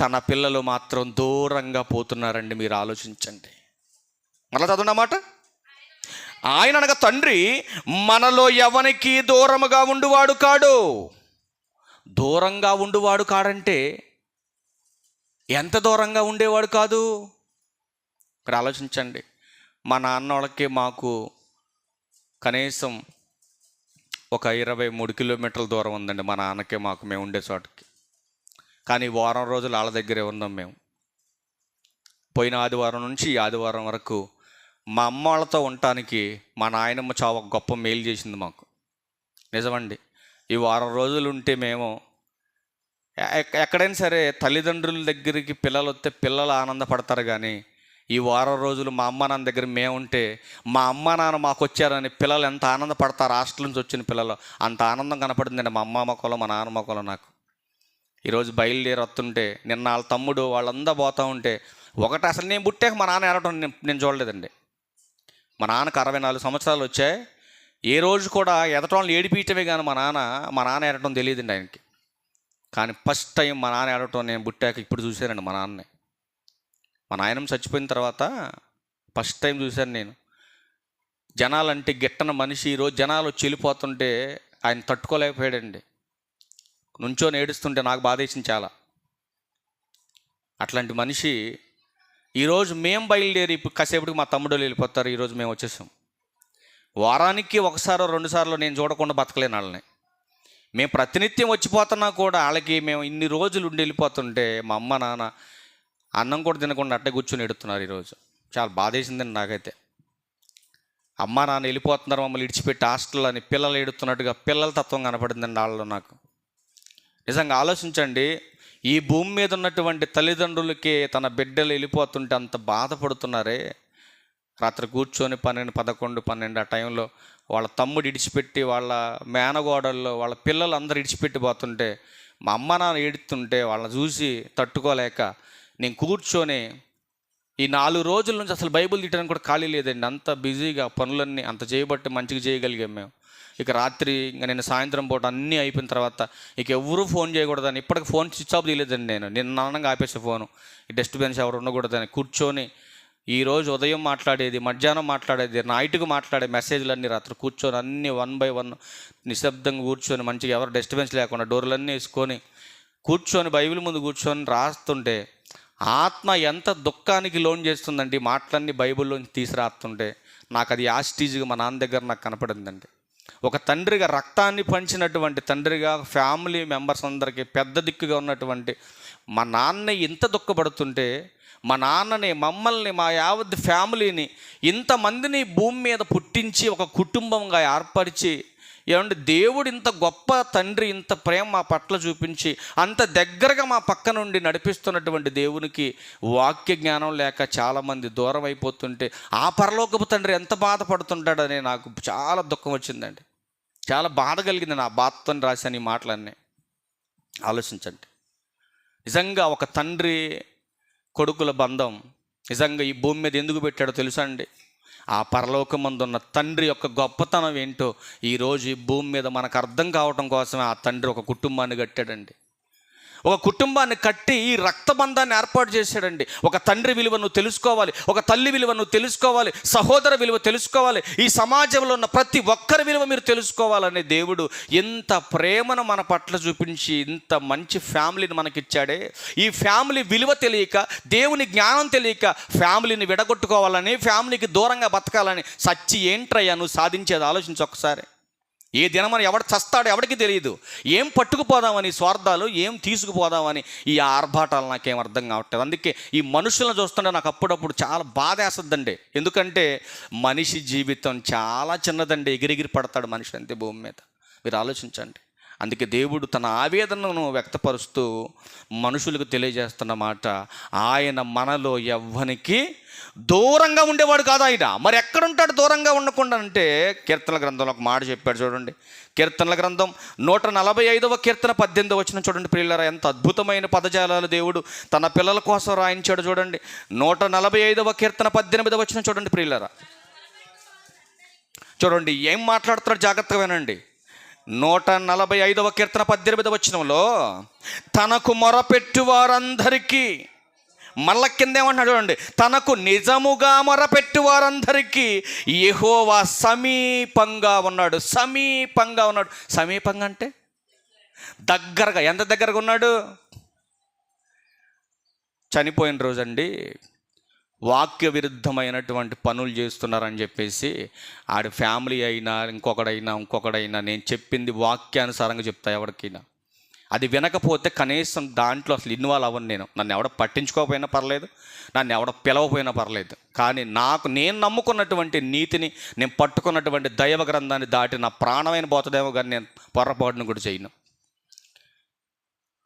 తన పిల్లలు మాత్రం దూరంగా పోతున్నారండి. మీరు ఆలోచించండి. మళ్ళా చదవన్నమాట, ఆయన అనగా తండ్రి మనలో ఎవనికి దూరముగా ఉండువాడు కాడు. దూరంగా ఉండువాడు కాడంటే ఎంత దూరంగా ఉండేవాడు కాదు. ఇక్కడ ఆలోచించండి. మా నాన్న వాళ్ళకి మాకు కనీసం ఒక 23 కిలోమీటర్ల దూరం ఉందండి. మా నాన్నకే మాకు మేము ఉండే చోటకి. కానీ వారం రోజులు వాళ్ళ దగ్గరే ఉన్నాం మేము. పోయిన ఆదివారం నుంచి ఈ ఆదివారం వరకు మా అమ్మ వాళ్ళతో ఉండటానికి మా నాయనమ్మ చాలా గొప్ప మేలు చేసింది మాకు. నిజమండి. ఈ వారం రోజులు ఉంటే మేము ఎక్కడైనా సరే తల్లిదండ్రుల దగ్గరికి పిల్లలు వస్తే పిల్లలు ఆనందపడతారు. కానీ ఈ వారం రోజులు మా అమ్మ నాన్న దగ్గర మేము ఉంటే మా అమ్మ నాన్న మాకు వచ్చారని పిల్లలు ఎంత ఆనందపడతారు. హాస్టల్ నుంచి వచ్చిన పిల్లలు అంత ఆనందం కనపడుతుందండి మా అమ్మ మొక్కలో మా నాన్న మొక్కలో. నాకు ఈరోజు బయలుదేరి వస్తుంటే నిన్న వాళ్ళ తమ్ముడు వాళ్ళందా పోతూ ఉంటే ఒకటి అసలు నేను పుట్టాక మా నాన్న ఏడటం నేను చూడలేదండి. మా నాన్నకు 64 సంవత్సరాలు వచ్చాయి. ఏ రోజు కూడా ఎదటోళ్ళని ఏడిపించమే కానీ మా నాన్న ఏడటం తెలియదండి ఆయనకి. కానీ ఫస్ట్ టైం మా నాన్న ఏడటం నేను పుట్టాక ఇప్పుడు చూశానండి మా నాన్నని. మా నాయనమ్మ చచ్చిపోయిన తర్వాత ఫస్ట్ టైం చూశాను నేను. జనాలంటే గిట్టన మనిషి. ఈరోజు జనాలు వచ్చి వెళ్ళిపోతుంటే ఆయన తట్టుకోలేకపోయాడండి. నుంచోని ఏడుస్తుంటే నాకు బాధ వేసింది చాలా. అట్లాంటి మనిషి ఈరోజు మేము బయలుదేరి ఇప్పుడు కాసేపటికి మా తమ్ముడు వెళ్ళిపోతారు. ఈరోజు మేము వచ్చేసాం. వారానికి 1-2 సార్లు నేను చూడకుండా బతకలేను వాళ్ళని. మేము ప్రతినిత్యం వచ్చిపోతున్నా కూడా వాళ్ళకి మేము ఇన్ని రోజులు ఉండి వెళ్ళిపోతుంటే మా అమ్మ నాన్న అన్నం కూడా తినకుండా అట్టే కూర్చొని ఎడుతున్నారు. ఈరోజు చాలా బాధ వేసిందండి నాకైతే. అమ్మ నాన్న వెళ్ళిపోతున్నారు మమ్మల్ని ఇడిచిపెట్టి హాస్టల్ అని పిల్లలు ఎడుతున్నట్టుగా పిల్లల తత్వం కనపడిందండి వాళ్ళలో నాకు. నిజంగా ఆలోచించండి. ఈ భూమి మీద ఉన్నటువంటి తల్లిదండ్రులకి తన బిడ్డలు వెళ్ళిపోతుంటే అంత బాధపడుతున్నారే. రాత్రి కూర్చొని 12, 11, 12 ఆ టైంలో వాళ్ళ తమ్ముడు ఇడిచిపెట్టి వాళ్ళ మేనగోడల్లో వాళ్ళ పిల్లలు అందరూ ఇడిచిపెట్టి పోతుంటే మా అమ్మ నాన్న ఏడుతుంటే వాళ్ళని చూసి తట్టుకోలేక నేను కూర్చొని ఈ 4 రోజుల నుంచి అసలు బైబిల్ తీయడానికి కూడా ఖాళీ లేదండి. అంత బిజీగా పనులన్నీ అంత చేయబట్టి మంచిగా చేయగలిగాం మేము. ఇక రాత్రి ఇంకా నేను సాయంత్రం పూట అన్నీ అయిపోయిన తర్వాత ఇక ఎవరూ ఫోన్ చేయకూడదని ఇప్పటికి ఫోన్ స్విచ్ ఆఫ్ తీయలేదండి నేను. నిన్నంగా ఆపేసే ఫోను. ఈ డస్ట్బిన్స్ ఎవరు ఉండకూడదని కూర్చొని ఈరోజు ఉదయం మాట్లాడేది, మధ్యాహ్నం మాట్లాడేది, నైట్కి మాట్లాడే మెసేజ్లన్నీ రాత్రి కూర్చొని అన్నీ 1 by 1 నిశ్శబ్దంగా కూర్చొని మంచిగా ఎవరు డస్ట్బిన్స్ లేకుండా డోర్లన్నీ వేసుకొని కూర్చొని బైబిల్ ముందు కూర్చొని రాస్తుంటే ఆత్మ ఎంత దుఃఖానికి లోన్ చేస్తుందండి. మాటలన్నీ బైబిల్లోంచి తీసి రాస్తుంటే నాకు అది యాస్టీజ్గా మా నాన్న దగ్గర నాకు కనపడిందండి. ఒక తండ్రిగా రక్తాన్ని పంచినటువంటి తండ్రిగా ఫ్యామిలీ మెంబర్స్ అందరికీ పెద్ద దిక్కుగా ఉన్నటువంటి మా నాన్న ఇంత దుఃఖపడుతుంటే మా నాన్నని మమ్మల్ని మా యావత్ ఫ్యామిలీని ఇంతమందిని భూమి మీద పుట్టించి ఒక కుటుంబంగా ఏర్పరిచి ఏమంటే దేవుడు ఇంత గొప్ప తండ్రి ఇంత ప్రేమ మా పట్ల చూపించి అంత దగ్గరగా మా పక్క నుండి నడిపిస్తున్నటువంటి దేవునికి వాక్య జ్ఞానం లేక చాలామంది దూరం అయిపోతుంటే ఆ పరలోకపు తండ్రి ఎంత బాధపడుతుంటాడని నాకు చాలా దుఃఖం వచ్చిందండి. చాలా బాధ కలిగింది. నా బాధతో రాశాను ఈ మాటలన్నీ. ఆలోచించండి. నిజంగా ఒక తండ్రి కొడుకుల బంధం నిజంగా ఈ భూమి మీద ఎందుకు పెట్టాడో తెలుసా అండి? ఆ పరలోకమందున్న తండ్రి యొక్క గొప్పతనం ఏంటో ఈరోజు ఈ భూమి మీద మనకు అర్థం కావటం కోసమే ఆ తండ్రి ఒక కుటుంబాన్ని కట్టాడండి. ఒక కుటుంబాన్ని కట్టి ఈ రక్తబంధాన్ని ఏర్పాటు చేశాడండి. ఒక తండ్రి విలువ నువ్వు తెలుసుకోవాలి, ఒక తల్లి విలువ నువ్వు తెలుసుకోవాలి, సహోదర విలువ తెలుసుకోవాలి, ఈ సమాజంలో ఉన్న ప్రతి ఒక్కరి విలువ మీరు తెలుసుకోవాలనే దేవుడు ఎంత ప్రేమను మన పట్ల చూపించి ఇంత మంచి ఫ్యామిలీని మనకిచ్చాడే. ఈ ఫ్యామిలీ విలువ తెలియక, దేవుని జ్ఞానం తెలియక ఫ్యామిలీని విడగొట్టుకోవాలని, ఫ్యామిలీకి దూరంగా బతకాలని సచ్చి ఏంట్రయ్యా నువ్వు సాధించేది ఆలోచించి ఒక్కసారి. ఏ దినమని ఎవడు చస్తాడో ఎవడికి తెలియదు. ఏం పట్టుకుపోదామని స్వార్థాలు, ఏం తీసుకుపోదామని ఈ ఆర్భాటాలు నాకేం అర్థం కావట్లేదు. అందుకే ఈ మనుషులను చూస్తుంటే నాకు అప్పుడప్పుడు చాలా బాధ వేస్తుందండి. ఎందుకంటే మనిషి జీవితం చాలా చిన్నదండి. ఎగిరెగిరి పడతాడు మనిషి అంతే భూమి మీద. మీరు ఆలోచించండి. అందుకే దేవుడు తన ఆవేదనను వ్యక్తపరుస్తూ మనుషులకు తెలియజేస్తున్న మాట, ఆయన మనలో ఎవ్వనికి దూరంగా ఉండేవాడు కాదు. ఆయన మరి ఎక్కడుంటాడు దూరంగా ఉండకుండా అంటే, కీర్తనల గ్రంథంలో ఒక మాట చెప్పాడు చూడండి. కీర్తనల గ్రంథం 145వ కీర్తన 18వ వచనం చూడండి ప్రియులారా, ఎంత అద్భుతమైన పదజాలాలు దేవుడు తన పిల్లల కోసం రాయించాడు చూడండి. 145వ కీర్తన 18వ వచనం చూడండి ప్రియులారా. చూడండి ఏం మాట్లాడుతున్నాడు, జాగ్రత్తగా వినండి. 145వ కీర్తన 18వ వచనంలో, తనకు మొరపెట్టు వారందరికీ, మళ్ళా కిందేమన్నాడు చూడండి, తనకు నిజముగా మొరపెట్టు వారందరికీ యెహోవా సమీపంగా ఉన్నాడు. సమీపంగా ఉన్నాడు. సమీపంగా అంటే దగ్గరగా. ఎంత దగ్గరగా ఉన్నాడు? చనిపోయిన రోజండి వాక్య విరుద్ధమైనటువంటి పనులు చేస్తున్నారని చెప్పేసి ఆడి ఫ్యామిలీ అయినా ఇంకొకడైనా నేను చెప్పింది వాక్యానుసారంగా చెప్తా ఎవరికైనా. అది వినకపోతే కనీసం దాంట్లో అసలు ఇన్వాల్వ్ అవ్వను నేను. నన్ను ఎవడ పట్టించుకోకపోయినా పర్లేదు, నన్ను ఎవడ పిలవపోయినా పర్లేదు, కానీ నేను నమ్ముకున్నటువంటి నీతిని, నేను పట్టుకున్నటువంటి దైవ గ్రంథాన్ని దాటి నా ప్రాణమైన పోతుందేమో కానీ నేను పొరపాటును కూడా చేయను.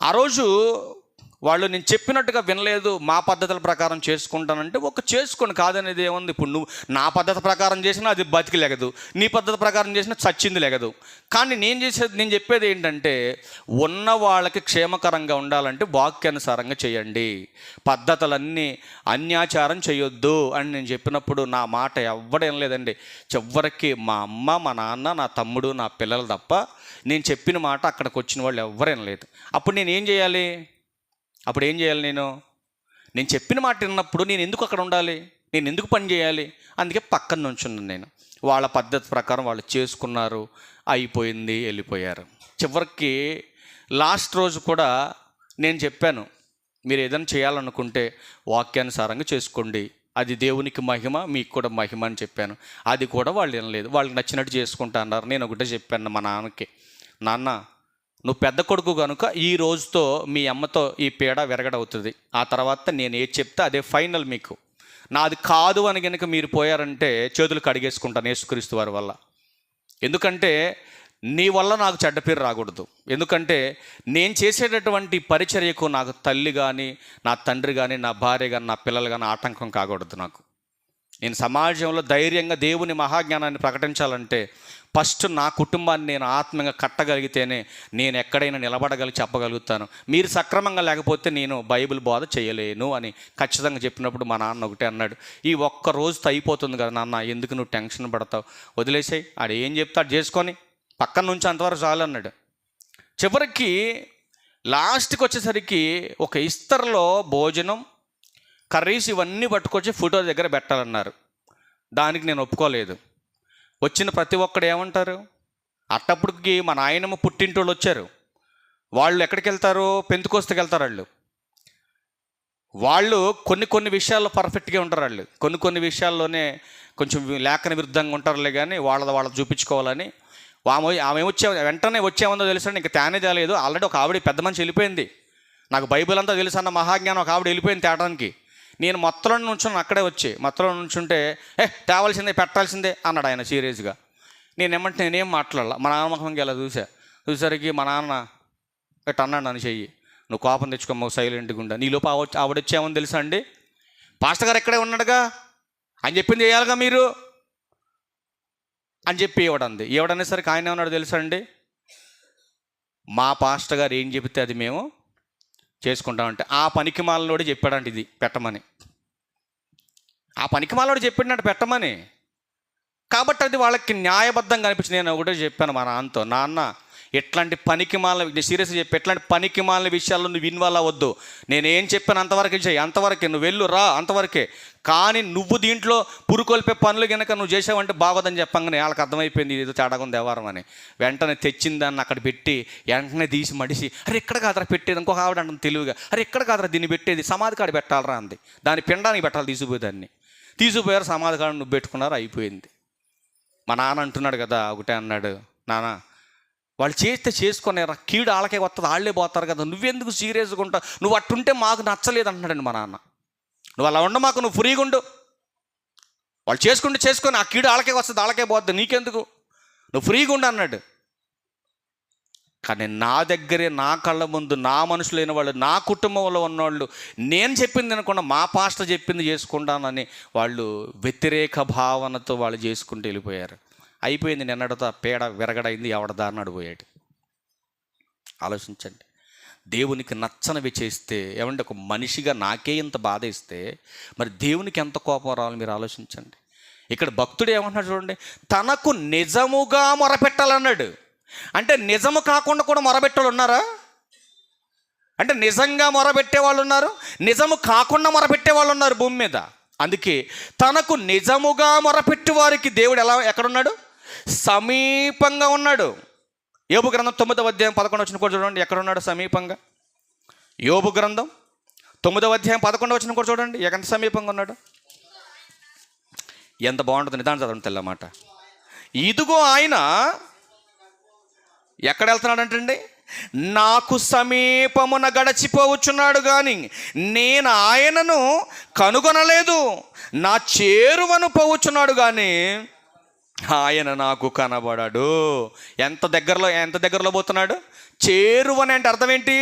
ఆ రోజు వాళ్ళు నేను చెప్పినట్టుగా వినలేదు, మా పద్ధతుల ప్రకారం చేసుకుంటానంటే చేసుకోండి, కాదనేది ఏముంది. ఇప్పుడు నువ్వు నా పద్ధతి ప్రకారం చేసినా అది బతికి లేగదు, నీ పద్ధతి ప్రకారం చేసినా చచ్చింది లేగదు. కానీ నేను చెప్పేది ఏంటంటే, ఉన్న వాళ్ళకి క్షేమకరంగా ఉండాలంటే వాక్యానుసారంగా చేయండి, పద్ధతులన్నీ అన్యాచారం చేయొద్దు అని నేను చెప్పినప్పుడు నా మాట ఎవ్వడేం లేదండి. చివరికి మా అమ్మ, మా నాన్న, నా తమ్ముడు, నా పిల్లలు తప్ప నేను చెప్పిన మాట అక్కడికి వచ్చిన వాళ్ళు ఎవ్వరేం లేదు. అప్పుడు నేను ఏం చేయాలి? నేను చెప్పిన మాట విన్నప్పుడు నేను ఎందుకు అక్కడ ఉండాలి? నేను ఎందుకు పని చేయాలి? అందుకే పక్కన నుంచున్నాను నేను. వాళ్ళ పద్ధతి ప్రకారం వాళ్ళు చేసుకున్నారు, అయిపోయింది, వెళ్ళిపోయారు. చివరికి లాస్ట్ రోజు కూడా నేను చెప్పాను, మీరు ఏదైనా చేయాలనుకుంటే వాక్యానుసారంగా చేసుకోండి, అది దేవునికి మహిమ, మీకు కూడా మహిమ అని చెప్పాను. అది కూడా వాళ్ళు వినలేదు, వాళ్ళకి నచ్చినట్టు చేసుకుంటా అన్నారు. నేను ఒకటే చెప్పాను మా నాన్నకి, నాన్న నువ్వు పెద్ద కొడుకు కనుక ఈ రోజుతో మీ అమ్మతో ఈ పీడ విరగడవుతుంది, ఆ తర్వాత నేను ఏది చెప్తే అదే ఫైనల్ మీకు. నాది కాదు అని కనుక మీరు పోయారంటే చేతులు కడిగేసుకుంటాను యేసుక్రీస్తు వారి వల్ల. ఎందుకంటే నీ వల్ల నాకు చెడ్డ పేరు రాకూడదు. ఎందుకంటే నేను చేసేటటువంటి పరిచర్యకు నాకు తల్లి కానీ, నా తండ్రి కానీ, నా భార్య కానీ, నా పిల్లలు కానీ ఆటంకం కాకూడదు. నేను సమాజంలో ధైర్యంగా దేవుని మహాజ్ఞానాన్ని ప్రకటించాలంటే ఫస్ట్ నా కుటుంబాన్ని నేను ఆత్మీయంగా కట్టగలిగితేనే నేను ఎక్కడైనా చెప్పగలుగుతాను. మీరు సక్రమంగా లేకపోతే నేను బైబిల్ బోధ చేయలేను అని ఖచ్చితంగా చెప్పినప్పుడు మా నాన్న ఒకటే అన్నాడు, ఈ ఒక్క రోజుతో అయిపోతుంది కదా నాన్న, ఎందుకు నువ్వు టెన్షన్ పడతావు, వదిలేసాయి, ఆడు ఏం చెప్తాడు చేసుకొని పక్కన నుంచి అంతవరకు చాలు అన్నాడు. చివరికి లాస్ట్కి వచ్చేసరికి ఒక ఇస్తర్లో భోజనం, కర్రీస్ ఇవన్నీ పట్టుకొచ్చి ఫోటో దగ్గర పెట్టాలన్నారు. దానికి నేను ఒప్పుకోలేదు. వచ్చిన ప్రతి ఒక్కడు ఏమంటారు, అట్టప్పటికి మా నాయనమ్మ పుట్టింటోళ్ళు వచ్చారు, వాళ్ళు ఎక్కడికి వెళ్తారు? పెంతుకోస్తకి వెళ్తారు. వాళ్ళు కొన్ని విషయాల్లో పర్ఫెక్ట్గా ఉంటారు. వాళ్ళు కొన్ని విషయాల్లోనే కొంచెం లేఖన విరుద్ధంగా ఉంటారులే, కానీ వాళ్ళది చూపించుకోవాలని ఆమె వెంటనే వచ్చేమందో తెలుసండి, ఇంకా తేనే తేలేదు. ఆల్రెడీ ఒక ఆవిడ పెద్ద మనిషి వెళ్ళిపోయింది. నాకు బైబిల్ అంతా తెలుసు అన్న మహాజ్ఞానం ఒక ఆవిడ వెళ్ళిపోయింది తేటానికి. నేను మొత్తంలో నుంచుని అక్కడే వచ్చి మొత్తంలో నుంచుంటే తేవాల్సిందే పెట్టాల్సిందే అన్నాడు ఆయన సీరియస్గా. నేనేం మాట్లాడాల, మా నాన్న ముఖంగా ఇలా చూసరికి మా నాన్న ఎట్ అన్నాడు నన్ను, చెయ్యి నువ్వు కోపం తెచ్చుకోమ్మ, సైలెంట్గా ఉండా. నీలోపు ఆవిడొచ్చేమని తెలుసా అండి, పాస్టర్ గారు ఎక్కడే ఉన్నాడుగా, అని చెప్పింది చేయాలిగా మీరు అని చెప్పి ఇవ్వడంది. ఇవ్వడనేసరికి ఆయన ఏమన్నాడు తెలుసా అండి, మా పాస్టర్ గారు ఏం చెబితే అది మేము చేసుకుంటామంటే ఆ పనికిమాలనోడు చెప్పాడంట ఇది పెట్టమని. ఆ పనికిమాలనోడు చెప్పాడంట పెట్టమని. కాబట్టి అది వాళ్ళకి న్యాయబద్ధంగా అనిపించింది. నేను ఒకటే చెప్పాను మా నాన్నతో, నాన్న ఎట్లాంటి పనికిమాల సీరియస్గా చెప్పి ఎట్లాంటి పనికిమాల విషయాల్లో నువ్వు ఇన్వాల్వ్ అవ్వద్దు. నేనేం చెప్పాను అంతవరకే చెయ్యి, అంతవరకే నువ్వు వెళ్ళు రా, అంతవరకే. కానీ నువ్వు దీంట్లో పురుకొల్పే పనులు కనుక నువ్వు చేసావంటే బాగోదని చెప్పంగానే వాళ్ళకి అర్థమైపోయింది ఏదో తేడాగా ఉంది వ్యవహారం అని. వెంటనే తెచ్చిందాన్ని అక్కడ పెట్టి వెంటనే తీసి మడిసి, అరే ఎక్కడ కాదరా పెట్టేది, ఇంకొక ఆవిడ అంటుంది తెలివిగా, అరే ఎక్కడ కాదరా దీన్ని పెట్టేది, సమాధి కాడ పెట్టాలరా అంది. దాన్ని పిండానికి పెట్టాలి, తీసుకుపోయేదాన్ని తీసుకుపోయారు, సమాధి కాడ నువ్వు పెట్టుకున్నారు, అయిపోయింది. మా నాన్న అంటున్నాడు కదా, ఒకటే అన్నాడు, నాన్న వాళ్ళు చేస్తే చేసుకునేరా, కీడు వాళ్ళకే వస్తుంది, వాళ్ళే పోతారు కదా, నువ్వెందుకు సీరియస్గా ఉంటావు, నువ్వు అట్టుంటే మాకు నచ్చలేదు అంటున్నాడండి మా నాన్న. నువ్వు అలా ఉండ మాకు, నువ్వు ఫ్రీగా ఉండు, వాళ్ళు చేసుకొని ఆ కీడు వాళ్ళకే వస్తుంది, వాళ్ళకే పోతుంది, నీకెందుకు, నువ్వు ఫ్రీగా ఉండు అన్నాడు. కానీ నా దగ్గరే, నా కళ్ళ ముందు, నా మనుషులైన వాళ్ళు, నా కుటుంబంలో ఉన్నవాళ్ళు నేను చెప్పింది వినకుండా మా పాస్టర్ చెప్పింది చేసుకుంటానని వాళ్ళు వ్యతిరేక భావనతో వాళ్ళు చేసుకుంటూ వెళ్ళిపోయారు. అయిపోయింది, నిన్నటితో పేడ విరగడైంది, ఎవడ దారిని అడిపోయాడు. ఆలోచించండి. దేవునికి నచ్చనివి చేస్తే ఏమంటే ఒక మనిషిగా నాకే ఇంత బాధ ఇస్తే మరి దేవునికి ఎంత కోపం రావాలి మీరు ఆలోచించండి. ఇక్కడ భక్తుడు ఏమంటున్నాడు చూడండి, తనకు నిజముగా మొరపెట్టాలన్నాడు. అంటే నిజము కాకుండా కూడా మొరపెట్టాలు ఉన్నారా? అంటే నిజంగా మొరపెట్టే వాళ్ళు ఉన్నారు, నిజము కాకుండా మొరపెట్టే వాళ్ళు ఉన్నారు భూమి మీద. అందుకే తనకు నిజముగా మొరపెట్టు వారికి దేవుడు ఎక్కడున్నాడు? సమీపంగా ఉన్నాడు. యోబు గ్రంథం 9వ అధ్యాయం 11 వచనం కూడా చూడండి, ఎక్కడున్నాడు? సమీపంగా. యోబు గ్రంథం 9వ అధ్యాయం 11 వచనం కూడా చూడండి, ఎంత సమీపంగా ఉన్నాడు. ఎంత బాగుంటుంది. నిదానం చదవండి తెల్లమాట. ఇదిగో ఆయన ఎక్కడ వెళ్తున్నాడంటండి? నాకు సమీపమున గడచిపోవచ్చున్నాడు కానీ నేను ఆయనను కనుగొనలేదు. నా చేరువను పోవచ్చున్నాడు కానీ ఆయన నాకు కనబడాడు. ఎంత దగ్గరలో పోతున్నాడు? చేరువని అంటే అర్థం ఏంటి?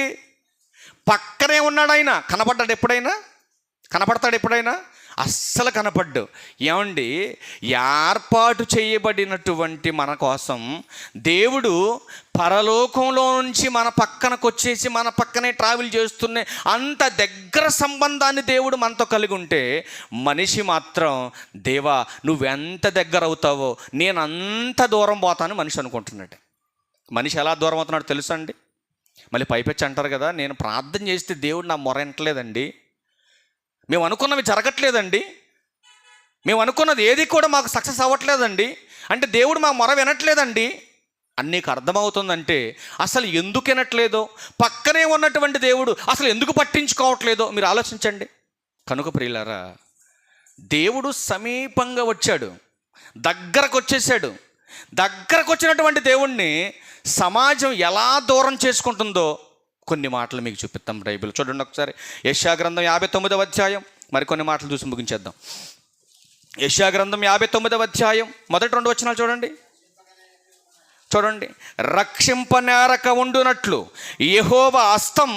పక్కనే ఉన్నాడు ఆయన. కనపడతాడు ఎప్పుడైనా? అస్సలు కనపడ్డు. ఏమండి, ఏర్పాటు చేయబడినటువంటి మన కోసం దేవుడు పరలోకంలో నుంచి మన పక్కనకు వచ్చేసి మన పక్కనే ట్రావెల్ చేస్తున్న అంత దగ్గర సంబంధాన్ని దేవుడు మనతో కలిగి ఉంటే మనిషి మాత్రం, దేవా నువ్వెంత దగ్గర అవుతావో నేను అంత దూరం పోతాను మనిషి అనుకుంటున్నాడు. మనిషి ఎలా దూరం అవుతున్నాడు తెలుసా అండి? మళ్ళీ పైపెచ్చి అంటారు కదా, నేను ప్రార్థన చేస్తే దేవుడు నా మొర వినట్లేదండి, మేము అనుకున్నవి జరగట్లేదండి, మేము అనుకున్నది ఏది కూడా మాకు సక్సెస్ అవ్వట్లేదండి, అంటే దేవుడు మా మొర వినట్లేదండి అని నీకు అర్థమవుతుందంటే అసలు ఎందుకు వినట్లేదో, పక్కనే ఉన్నటువంటి దేవుడు అసలు ఎందుకు పట్టించుకోవట్లేదో మీరు ఆలోచించండి. కనుక ప్రియులారా, దేవుడు సమీపంగా వచ్చాడు, దగ్గరకు వచ్చేసాడు. దగ్గరకు వచ్చినటువంటి దేవుణ్ణి సమాజం ఎలా దూరం చేసుకుంటుందో కొన్ని మాటలు మీకు చూపిస్తాం. బైబిల్ చూడండి ఒకసారి. యెషయా గ్రంథం 59వ అధ్యాయం మరికొన్ని మాటలు చూసి ముగించేద్దాం. యెషయా గ్రంథం 59వ అధ్యాయం మొదటి 2 వచనాలు చూడండి. రక్షింపనేరక ఉండునట్లు యెహోవా హస్తం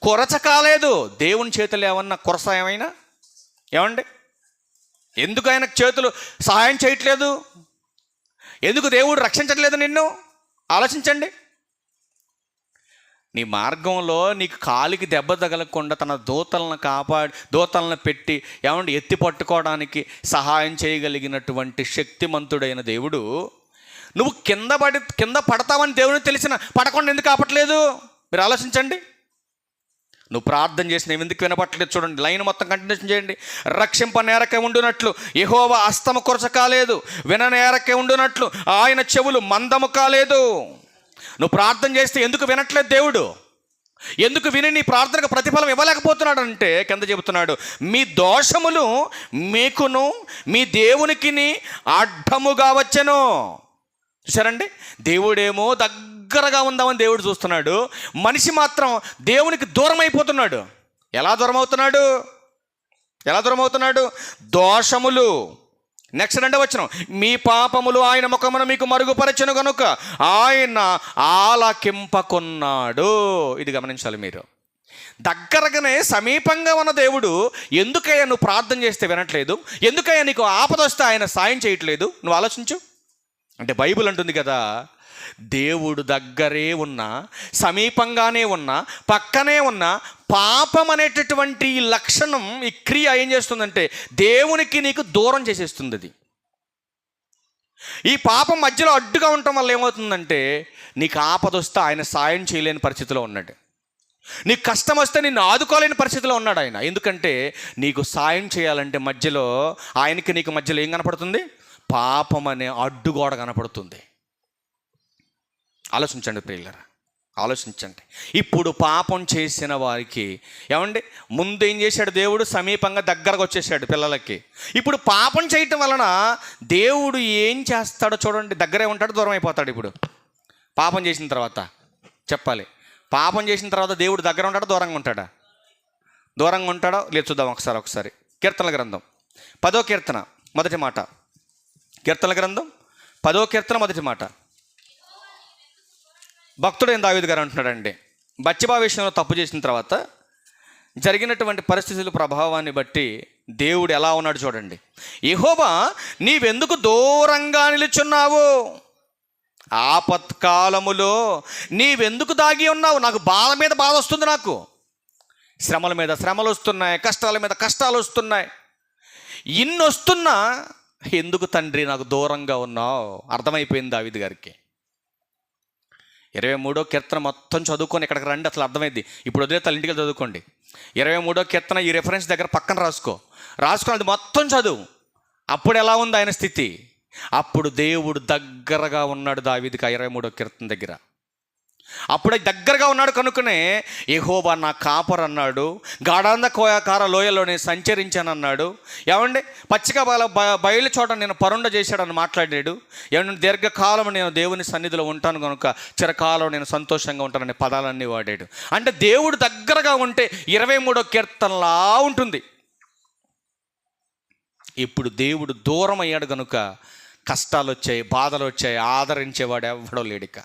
కొరచ కాలేదు. దేవుని చేతులు ఏమన్నా కొరస ఏమండి? ఎందుకు ఆయన చేతులు సహాయం చేయట్లేదు? ఎందుకు దేవుడు రక్షించట్లేదు నిన్ను? ఆలోచించండి. నీ మార్గంలో నీకు కాలికి దెబ్బ తగలకుండా తన దూతలను పెట్టి ఏమంటే ఎత్తి పట్టుకోవడానికి సహాయం చేయగలిగినటువంటి శక్తిమంతుడైన దేవుడు, నువ్వు కింద పడతావని దేవుని తెలిసిన పడకుండా ఎందుకు ఆపట్లేదు? మీరు ఆలోచించండి. నువ్వు ప్రార్థన చేసిన ఎందుకు వినపట్లేదు? చూడండి, లైన్ మొత్తం కంటిన్యూషన్ చేయండి. రక్షింపనేరకే ఉండునట్లు యెహోవా హస్తము కొరచ కాలేదు, విననేరకే ఉండునట్లు ఆయన చెవులు మందము కాలేదు. నువ్వు ప్రార్థన చేస్తే ఎందుకు వినట్లేదు దేవుడు? ఎందుకు విని నీ ప్రార్థనకు ప్రతిఫలం ఇవ్వలేకపోతున్నాడు అంటే కింద చెబుతున్నాడు, మీ దోషములు మీకును మీ దేవునికి అడ్డముగా వచ్చెను. చూసారండి, దేవుడేమో దగ్గరగా ఉందామని దేవుడు చూస్తున్నాడు, మనిషి మాత్రం దేవునికి దూరం అయిపోతున్నాడు. ఎలా దూరం అవుతున్నాడు? దోషములు. నెక్స్ట్ 2వ వచనం, మీ పాపములు ఆయన ముఖమును మీకు మరుగుపరచెను గనుక ఆయన ఆలకింపకున్నాడు. ఇది గమనించాలి మీరు. దగ్గరగానే సమీపంగా ఉన్న దేవుడు ఎందుకయ్యా నువ్వు ప్రార్థన చేస్తే వినట్లేదు? ఎందుకయ్యా నీకు ఆపద వస్తే ఆయన సాయం చేయట్లేదు? నువ్వు ఆలోచించు. అంటే బైబిల్ అంటుంది కదా, దేవుడు దగ్గరే ఉన్నా, సమీపంగానే ఉన్నా, పక్కనే ఉన్నా పాపం అనేటటువంటి ఈ లక్షణం, ఈ క్రియ ఏం చేస్తుందంటే దేవునికి నీకు దూరం చేసేస్తుంది. అది ఈ పాపం మధ్యలో అడ్డుగా ఉండటం వల్ల ఏమవుతుందంటే నీకు ఆపద వస్తే ఆయన సాయం చేయలేని పరిస్థితిలో ఉన్నాడు, నీకు కష్టం వస్తే నిన్ను ఆదుకోలేని పరిస్థితిలో ఉన్నాడు ఆయన. ఎందుకంటే నీకు సాయం చేయాలంటే మధ్యలో ఆయనకి నీకు మధ్యలో ఏం కనపడుతుంది? పాపం అనే అడ్డుగోడ కనపడుతుంది. ఆలోచించండి ప్రియులారా, ఆలోచించండి. ఇప్పుడు పాపం చేసిన వారికి ఏమండి ముందు ఏం చేశాడు దేవుడు? సమీపంగా దగ్గరకు వచ్చేసాడు పిల్లలకి. ఇప్పుడు పాపం చేయటం వలన దేవుడు ఏం చేస్తాడో చూడండి. దగ్గరే ఉంటాడు, దూరం అయిపోతాడు. ఇప్పుడు పాపం చేసిన తర్వాత చెప్పాలి, పాపం చేసిన తర్వాత దేవుడు దగ్గర ఉంటాడా దూరంగా ఉంటాడా? దూరంగా ఉంటాడో లేదు చూద్దాం ఒకసారి. కీర్తనల గ్రంథం 10వ కీర్తన మొదటి మాట. కీర్తనల గ్రంథం 10వ కీర్తన మొదటి మాట. భక్తుడైన దావీదు గారు అంటున్నాడండి, బత్షెబా విషయంలో తప్పు చేసిన తర్వాత జరిగినటువంటి పరిస్థితుల ప్రభావాన్ని బట్టి దేవుడు ఎలా ఉన్నాడు చూడండి. యెహోవా నీవెందుకు దూరంగా నిలుచున్నావు, ఆపత్కాలములో నీవెందుకు దాగి ఉన్నావు. నాకు బాధ మీద బాధ వస్తుంది, నాకు శ్రమల మీద శ్రమలు వస్తున్నాయి, కష్టాల మీద కష్టాలు వస్తున్నాయి. ఇన్ని వస్తున్నా ఎందుకు తండ్రి నాకు దూరంగా ఉన్నావు. అర్థమైపోయింది దావీదు గారికి. 23వ కీర్తన మొత్తం చదువుకొని ఇక్కడికి రండి, అసలు అర్థమైంది. ఇప్పుడు వదిలే తల్లి ఇంటికి చదువుకోండి. 23వ కీర్తన ఈ రెఫరెన్స్ దగ్గర పక్కన రాసుకొని అది మొత్తం చదువు. అప్పుడు ఎలా ఉంది ఆయన స్థితి? అప్పుడు దేవుడు దగ్గరగా ఉన్నాడు దావీదుకి. 23వ కీర్తన దగ్గర అప్పుడే దగ్గరగా ఉన్నాడు కనుకనే యెహోవా నా కాపర్ అన్నాడు, గాఢాంధకార లోయలో నేను సంచరించాను అన్నాడు. ఏమండి, పచ్చిక బయలు చోట నేను పరుండ చేశాడని మాట్లాడాడు. ఏమంటే దీర్ఘకాలం నేను దేవుని సన్నిధిలో ఉంటాను కనుక చిరకాలం నేను సంతోషంగా ఉంటాననే పదాలన్నీ వాడాడు. అంటే దేవుడు దగ్గరగా ఉంటే 23వ కీర్తనలా ఉంటుంది. ఇప్పుడు దేవుడు దూరం అయ్యాడు కనుక కష్టాలు వచ్చాయి, బాధలు వచ్చాయి, ఆదరించేవాడు ఎవడో లేడిక.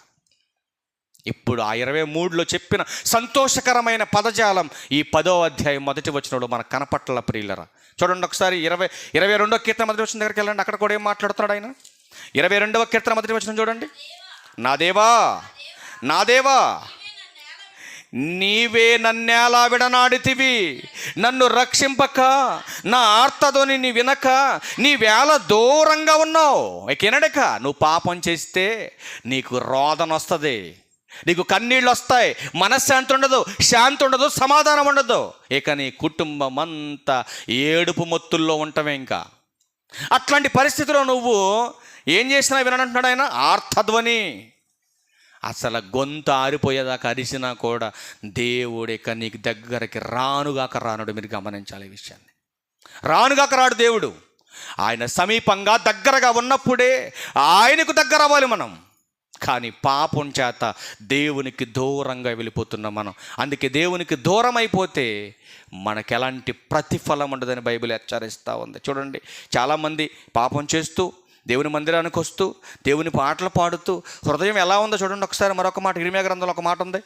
ఇప్పుడు ఆ 23లో చెప్పిన సంతోషకరమైన పదజాలం ఈ 10వ అధ్యాయం మొదటి వచనంలో మనకు కనపట్ల ప్రియులరా. చూడండి ఒకసారి 22వ కీర్తన మొదటి వచనం దగ్గరికి వెళ్ళండి. అక్కడ కూడా ఏం మాట్లాడుతున్నాడు ఆయన? 22వ కీర్తన మొదటి వచనం చూడండి. నా దేవా, నా దేవా, నీవే నన్నేలా విడనాడితివి, నన్ను రక్షింపక, నా ఆర్తధ్వని నీ వినక నీవేళ దూరంగా ఉన్నావు. ఎనడక నువ్వు పాపం చేస్తే నీకు రోదన వస్తుంది, నీకు కన్నీళ్ళు వస్తాయి, మనశ్శాంతి ఉండదు, శాంతి ఉండదు, సమాధానం ఉండదు. ఇక నీ కుటుంబం అంతా ఏడుపు మొత్తుల్లో ఉంటావే. ఇంకా అట్లాంటి పరిస్థితిలో నువ్వు ఏం చేసినా వినంటున్నాడు ఆయన. ఆర్తధ్వని, అసలు గొంతు ఆరిపోయేదాకా అరిసినా కూడా దేవుడు ఇక నీకు దగ్గరికి రానుగాక రానుడు. మీరు గమనించాలి ఈ విషయాన్ని. రానుగాక రాడు దేవుడు. ఆయన సమీపంగా దగ్గరగా ఉన్నప్పుడే ఆయనకు దగ్గర అవ్వాలి మనం. కానీ పాపం చేత దేవునికి దూరంగా వెళ్ళిపోతున్నాం మనం. అందుకే దేవునికి దూరం అయిపోతే మనకు ఎలాంటి ప్రతిఫలం ఉండదని బైబిల్ హెచ్చరిస్తూ ఉంది. చూడండి, చాలామంది పాపం చేస్తూ దేవుని మందిరానికి వస్తూ దేవుని పాటలు పాడుతూ హృదయం ఎలా ఉందో చూడండి ఒకసారి. మరొక మాట ఇర్మీయా గ్రంథంలో ఒక మాట ఉంది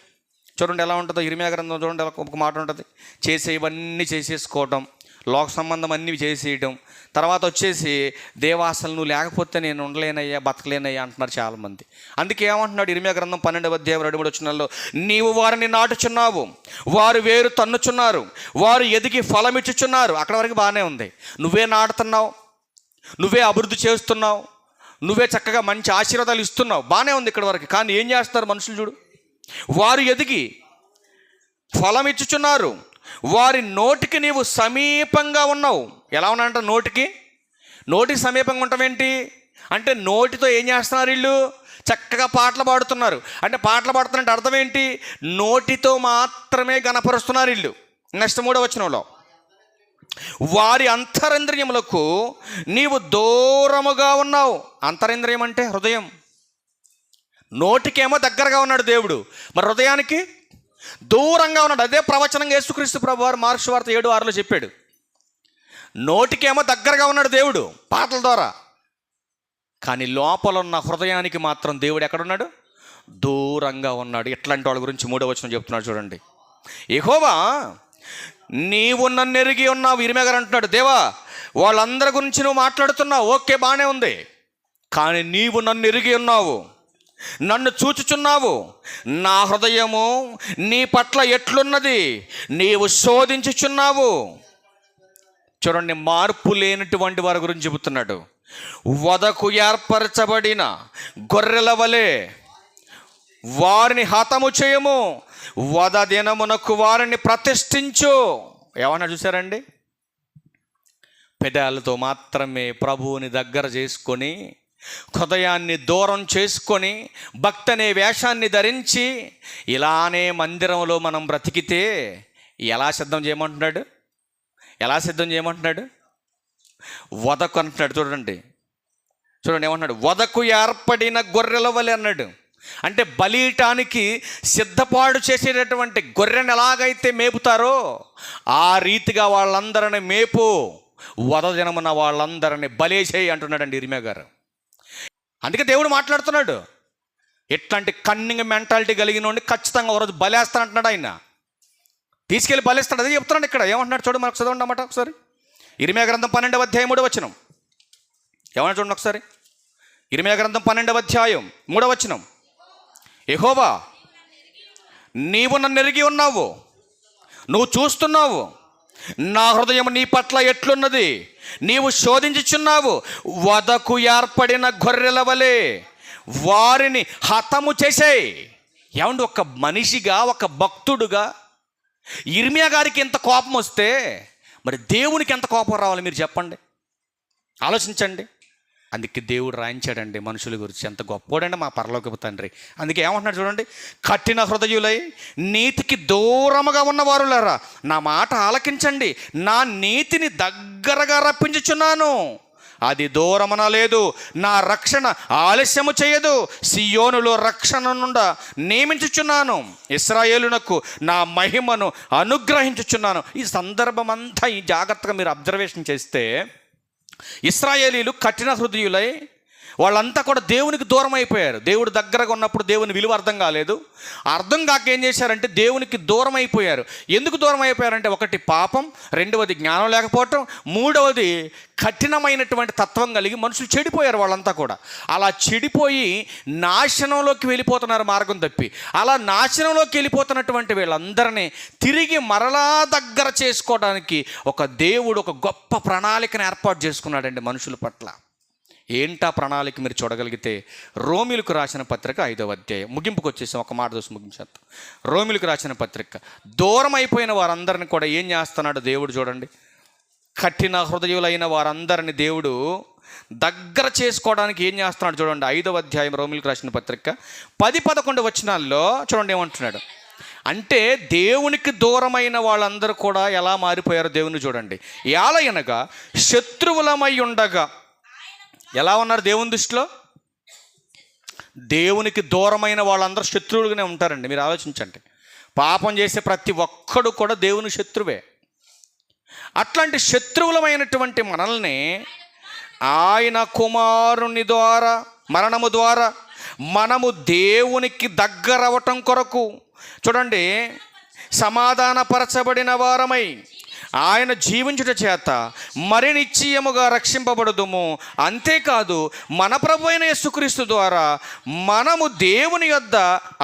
చూడండి, ఎలా ఉంటుందో. ఇర్మీయా గ్రంథం చూడండి, ఒక మాట ఉంటుంది. చేసేవన్నీ చేసేసుకోవడం, లోక సంబంధం అన్నీ చేసేయడం, తర్వాత వచ్చేసి దేవా అసలు నువ్వు లేకపోతే నేను ఉండలేనయ్యా, బతకలేనయ్యా అంటున్నారు చాలామంది. అందుకే ఏమంటున్నాడు ఇర్మీయా గ్రంథం 12వ అధ్యాయం 2-3 వచనాల్లో, నీవు వారిని నాటుచున్నావు, వారు వేరు తన్నుచున్నారు, వారు ఎదిగి ఫలమిచ్చుచున్నారు. అక్కడ వరకు బాగానే ఉంది. నువ్వే నాటుతున్నావు, నువ్వే అభివృద్ధి చేస్తున్నావు, నువ్వే చక్కగా మంచి ఆశీర్వాదాలు ఇస్తున్నావు, బాగానే ఉంది ఇక్కడ వరకు. కానీ ఏం చేస్తారు మనుషులు చూడు. వారు ఎదిగి ఫలం ఇచ్చుచున్నారు, వారి నోటికి నీవు సమీపంగా ఉన్నావు. ఎలా ఉన్నానంట? నోటికి సమీపంగా ఉంటావేంటి అంటే నోటితో ఏం చేస్తున్నారు వీళ్ళు? చక్కగా పాటలు పాడుతున్నారు. అంటే పాటలు పాడుతున్నారంటే అర్థం ఏంటి? నోటితో మాత్రమే గణపరుస్తున్నారు వీళ్ళు. నెక్స్ట్ 3వ వచనంలో, వారి అంతరింద్రియములకు నీవు దూరముగా ఉన్నావు. అంతరింద్రియం అంటే హృదయం. నోటికేమో దగ్గరగా ఉన్నాడు దేవుడు, మరి హృదయానికి దూరంగా ఉన్నాడు. అదే ప్రవచనంగా యేసుక్రీస్తు ప్రభువారు మార్కు సువార్త 7:6లో చెప్పాడు. నోటికేమో దగ్గరగా ఉన్నాడు దేవుడు పాటల ద్వారా, కానీ లోపల ఉన్న హృదయానికి మాత్రం దేవుడు ఎక్కడున్నాడు? దూరంగా ఉన్నాడు. ఇట్లాంటి వాళ్ళ గురించి 3వ వచనం చెప్తున్నాడు చూడండి. యెహోవా నీవు నన్ను ఎరిగి ఉన్నావు. ఇర్మీయా గారు అంటున్నాడు, దేవా వాళ్ళందరి గురించి నువ్వు మాట్లాడుతున్నావు, ఓకే బాగానే ఉంది. కానీ నీవు నన్ను ఎరిగి ఉన్నావు, నన్ను చూచుచున్నావు. నా హృదయము నీ పట్ల ఎట్లున్నది నీవు శోధించుచున్నావు. చూడండి, మార్పు లేనటువంటి వారి గురించి చెబుతున్నాడు. వధకు ఏర్పరచబడిన గొర్రెల వలె వారిని హతము చేయము, వధ దినమునకు వారిని ప్రతిష్ఠించు. ఏమన్నా చూసారండి? పెదాలతో మాత్రమే ప్రభువుని దగ్గర చేసుకొని, హృదయాన్ని దూరం చేసుకొని, భక్తి అనే వేషాన్ని ధరించి ఇలానే మందిరంలో మనం బ్రతికితే ఎలా సిద్ధం చేయమంటున్నాడు? వధకు అంటున్నాడు. చూడండి ఏమంటున్నాడు? వధకు ఏర్పడిన గొర్రెల వలె అన్నాడు. అంటే బలియటానికి సిద్ధపాటు చేసేటటువంటి గొర్రెని ఎలాగైతే మేపుతారో ఆ రీతిగా వాళ్ళందరిని మేపు, వధ దినమున వాళ్ళందరిని బలి చేయి అంటున్నాడండి ఇర్మీయా గారు. అందుకే దేవుడు మాట్లాడుతున్నాడు. ఎట్లాంటి కన్నింగ్ మెంటాలిటీ కలిగిన ఖచ్చితంగా ఒకరోజు బలేస్తానంటున్నాడు ఆయన. తీసుకెళ్ళి బలిస్తాడు. అదే చెప్తున్నాడు ఇక్కడ. ఏమంటున్నాడు చూడు, మనకు చదవండి అన్నమాట ఒకసారి. ఇర్మీయా గ్రంథం 12వ అధ్యాయం 3వ వచనం ఏమన్నా చూడండి ఒకసారి. ఇర్మీయా గ్రంథం 12వ అధ్యాయం 3వ వచనం. యెహోవా, నీవు నన్ను ఎరిగి ఉన్నావు, నువ్వు చూస్తున్నావు, నా హృదయం నీ పట్ల ఎట్లున్నది, నీవు శోధించుచున్నావు. వదకు ఏర్పడిన గొర్రెల వలె వారిని హతము చేసేయి. ఏమండి, ఒక మనిషిగా, ఒక భక్తుడుగా ఇర్మీయా గారికి ఎంత కోపం వస్తే మరి దేవునికి ఎంత కోపం రావాలి మీరు చెప్పండి, ఆలోచించండి. అందుకే దేవుడు రాయించాడండి మనుషుల గురించి. ఎంత గొప్పోడండి మా పరలోకపు తండ్రి. అందుకే ఏమంటున్నాడు చూడండి, కఠిన హృదయులై నీతికి దూరముగా ఉన్నవారులారా నా మాట ఆలకించండి. నా నీతిని దగ్గరగా రప్పించుచున్నాను, అది దూరమన లేదు. నా రక్షణ ఆలస్యము చేయదు. సియోనులో రక్షణ నుండి నియమించుచున్నాను, ఇశ్రాయేలునకు నా మహిమను అనుగ్రహించుచున్నాను. ఈ సందర్భం అంతా ఈ జాగ్రత్తగా మీరు అబ్జర్వేషన్ చేస్తే, ఇశ్రాయేలీలు కఠిన హృదయులై వాళ్ళంతా కూడా దేవునికి దూరం అయిపోయారు. దేవుడు దగ్గరగా ఉన్నప్పుడు దేవుని విలువ అర్థం కాలేదు. అర్థం కాక ఏం చేశారంటే దేవునికి దూరం అయిపోయారు. ఎందుకు దూరం అయిపోయారంటే, ఒకటి పాపం, రెండవది జ్ఞానం లేకపోవటం, మూడవది కఠినమైనటువంటి తత్వం కలిగి మనుషులు చెడిపోయారు. వాళ్ళంతా కూడా అలా చెడిపోయి నాశనంలోకి వెళ్ళిపోతున్నారు మార్గం తప్పి. అలా నాశనంలోకి వెళ్ళిపోతున్నటువంటి వీళ్ళందరినీ తిరిగి మరలా దగ్గర చేసుకోవడానికి ఒక దేవుడు ఒక గొప్ప ప్రణాళికను ఏర్పాటు చేసుకున్నాడండి మనుషుల పట్ల. ఏంటా ప్రణాళిక మీరు చూడగలిగితే, రోమిలకు రాసిన పత్రిక 5వ అధ్యాయం ముగింపుకు వచ్చేసాం. ఒక మాట చూసి ముగించేద్దాం. రోమిలకు రాసిన పత్రిక. దూరం అయిపోయిన వారందరిని కూడా ఏం చేస్తున్నాడు దేవుడు చూడండి. కఠిన హృదయులైన వారందరిని దేవుడు దగ్గర చేసుకోవడానికి ఏం చేస్తున్నాడు చూడండి. 5వ అధ్యాయం రోమిలకు రాసిన పత్రిక 10-11 వచనాల్లో చూడండి ఏమంటున్నాడు. అంటే దేవునికి దూరమైన వాళ్ళందరూ కూడా ఎలా మారిపోయారో దేవుని చూడండి. ఎలాగనగా శత్రువులమై ఉండగా, ఎలా ఉన్నారు దేవుని దృష్టిలో? దేవునికి దూరమైన వాళ్ళందరూ శత్రువులుగానే ఉంటారండి. మీరు ఆలోచించండి. పాపం చేసే ప్రతి ఒక్కడు కూడా దేవుని శత్రువే. అట్లాంటి శత్రువులమైనటువంటి మనల్ని ఆయన కుమారుని ద్వారా, మరణము ద్వారా మనము దేవునికి దగ్గరవటం కొరకు చూడండి సమాధానపరచబడిన వారమై ఆయన జీవించుట చేత మరి నిశ్చయముగా రక్షింపబడుదుము. అంతేకాదు మన ప్రభు అయిన యేసుక్రీస్తు ద్వారా మనము దేవుని యొద్ద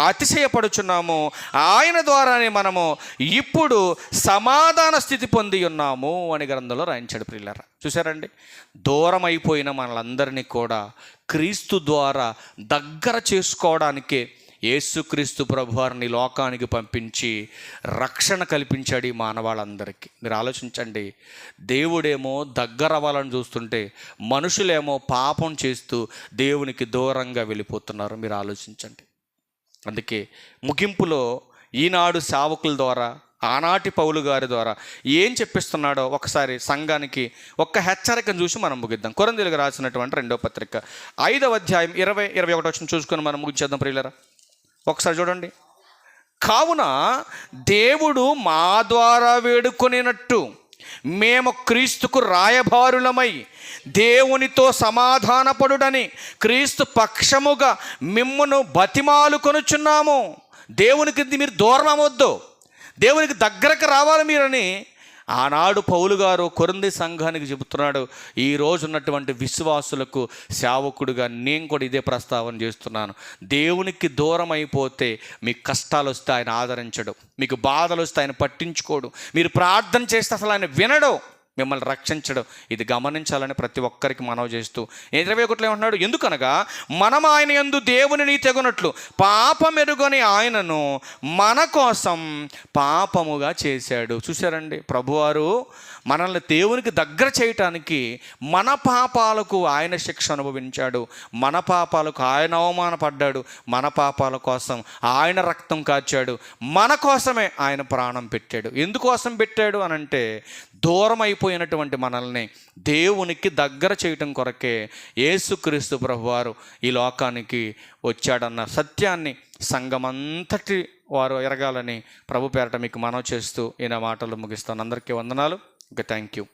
అతిశయపడుచున్నాము. ఆయన ద్వారానే మనము ఇప్పుడు సమాధాన స్థితి పొంది ఉన్నాము అని గ్రంథంలో రాయించాడు. ప్రియులారా, చూసారండి, దూరం అయిపోయిన మనలందరినీ కూడా క్రీస్తు ద్వారా దగ్గర చేసుకోవడానికే యేసుక్రీస్తు ప్రభువారిని లోకానికి పంపించి రక్షణ కల్పించాడు ఈ మానవాళ్ళందరికీ. మీరు ఆలోచించండి. దేవుడేమో దగ్గర అవ్వాలని చూస్తుంటే మనుషులేమో పాపం చేస్తూ దేవునికి దూరంగా వెళ్ళిపోతున్నారు. మీరు ఆలోచించండి. అందుకే ముగింపులో ఈనాడు సేవకుల ద్వారా, ఆనాటి పౌలు గారి ద్వారా ఏం చెప్పిస్తున్నాడో ఒకసారి సంఘానికి ఒక్క హెచ్చరికను చూసి మనం ముగిద్దాం. కొరింథీయులకు రాసినటువంటి 2వ పత్రిక 5వ అధ్యాయం 20-21 వచనం చూసుకొని మనం ముగించేద్దాం. ప్రియులారా, ఒకసారి చూడండి. కావున దేవుడు మా ద్వారా వేడుకొనినట్టు మేము క్రీస్తుకు రాయబారులమై దేవునితో సమాధానపడుడని క్రీస్తు పక్షముగా మిమ్మును బతిమాలుకొనుచున్నాము. దేవునికి మీరు దూరం అవ్వద్దు, దేవునికి దగ్గరకు రావాలి మీరని ఆనాడు పౌలు గారు కొరింథీ సంఘానికి చెబుతున్నాడు. ఈరోజు ఉన్నటువంటి విశ్వాసులకు సేవకుడిగా నేను కూడా ఇదే ప్రస్తావన చేస్తున్నాను. దేవునికి దూరం అయిపోతే మీకు కష్టాలు వస్తే ఆయన ఆదరించడు, మీకు బాధలు వస్తే ఆయన పట్టించుకోడు, మీరు ప్రార్థన చేస్తే అసలు ఆయన వినడు, మిమ్మల్ని రక్షించడం. ఇది గమనించాలని ప్రతి ఒక్కరికి మనవి చేస్తూ 21 ఏమంటున్నాడు, ఎందుకనగా మనం ఆయన యందు దేవుని నీతి ఎగునట్లు పాపమెరుగని ఆయనను మన కోసం పాపముగా చేశాడు. చూశారండి, ప్రభువారు మనల్ని దేవునికి దగ్గర చేయటానికి మన పాపాలకు ఆయన శిక్ష అనుభవించాడు, మన పాపాలకు ఆయన అవమానపడ్డాడు, మన పాపాల కోసం ఆయన రక్తం కాచాడు, మన కోసమే ఆయన ప్రాణం పెట్టాడు. ఎందుకోసం పెట్టాడు అనంటే దూరం అయిపోయినటువంటి మనల్ని దేవునికి దగ్గర చేయటం కొరకే యేసుక్రీస్తు ప్రభువారు ఈ లోకానికి వచ్చాడన్న సత్యాన్ని సంఘమంతటి వారు ఎరగాలని ప్రభు పేరట మీకు మనవి చేస్తూ ఈయన మాటలు ముగిస్తాను. అందరికీ వందనాలు. Okay, thank you.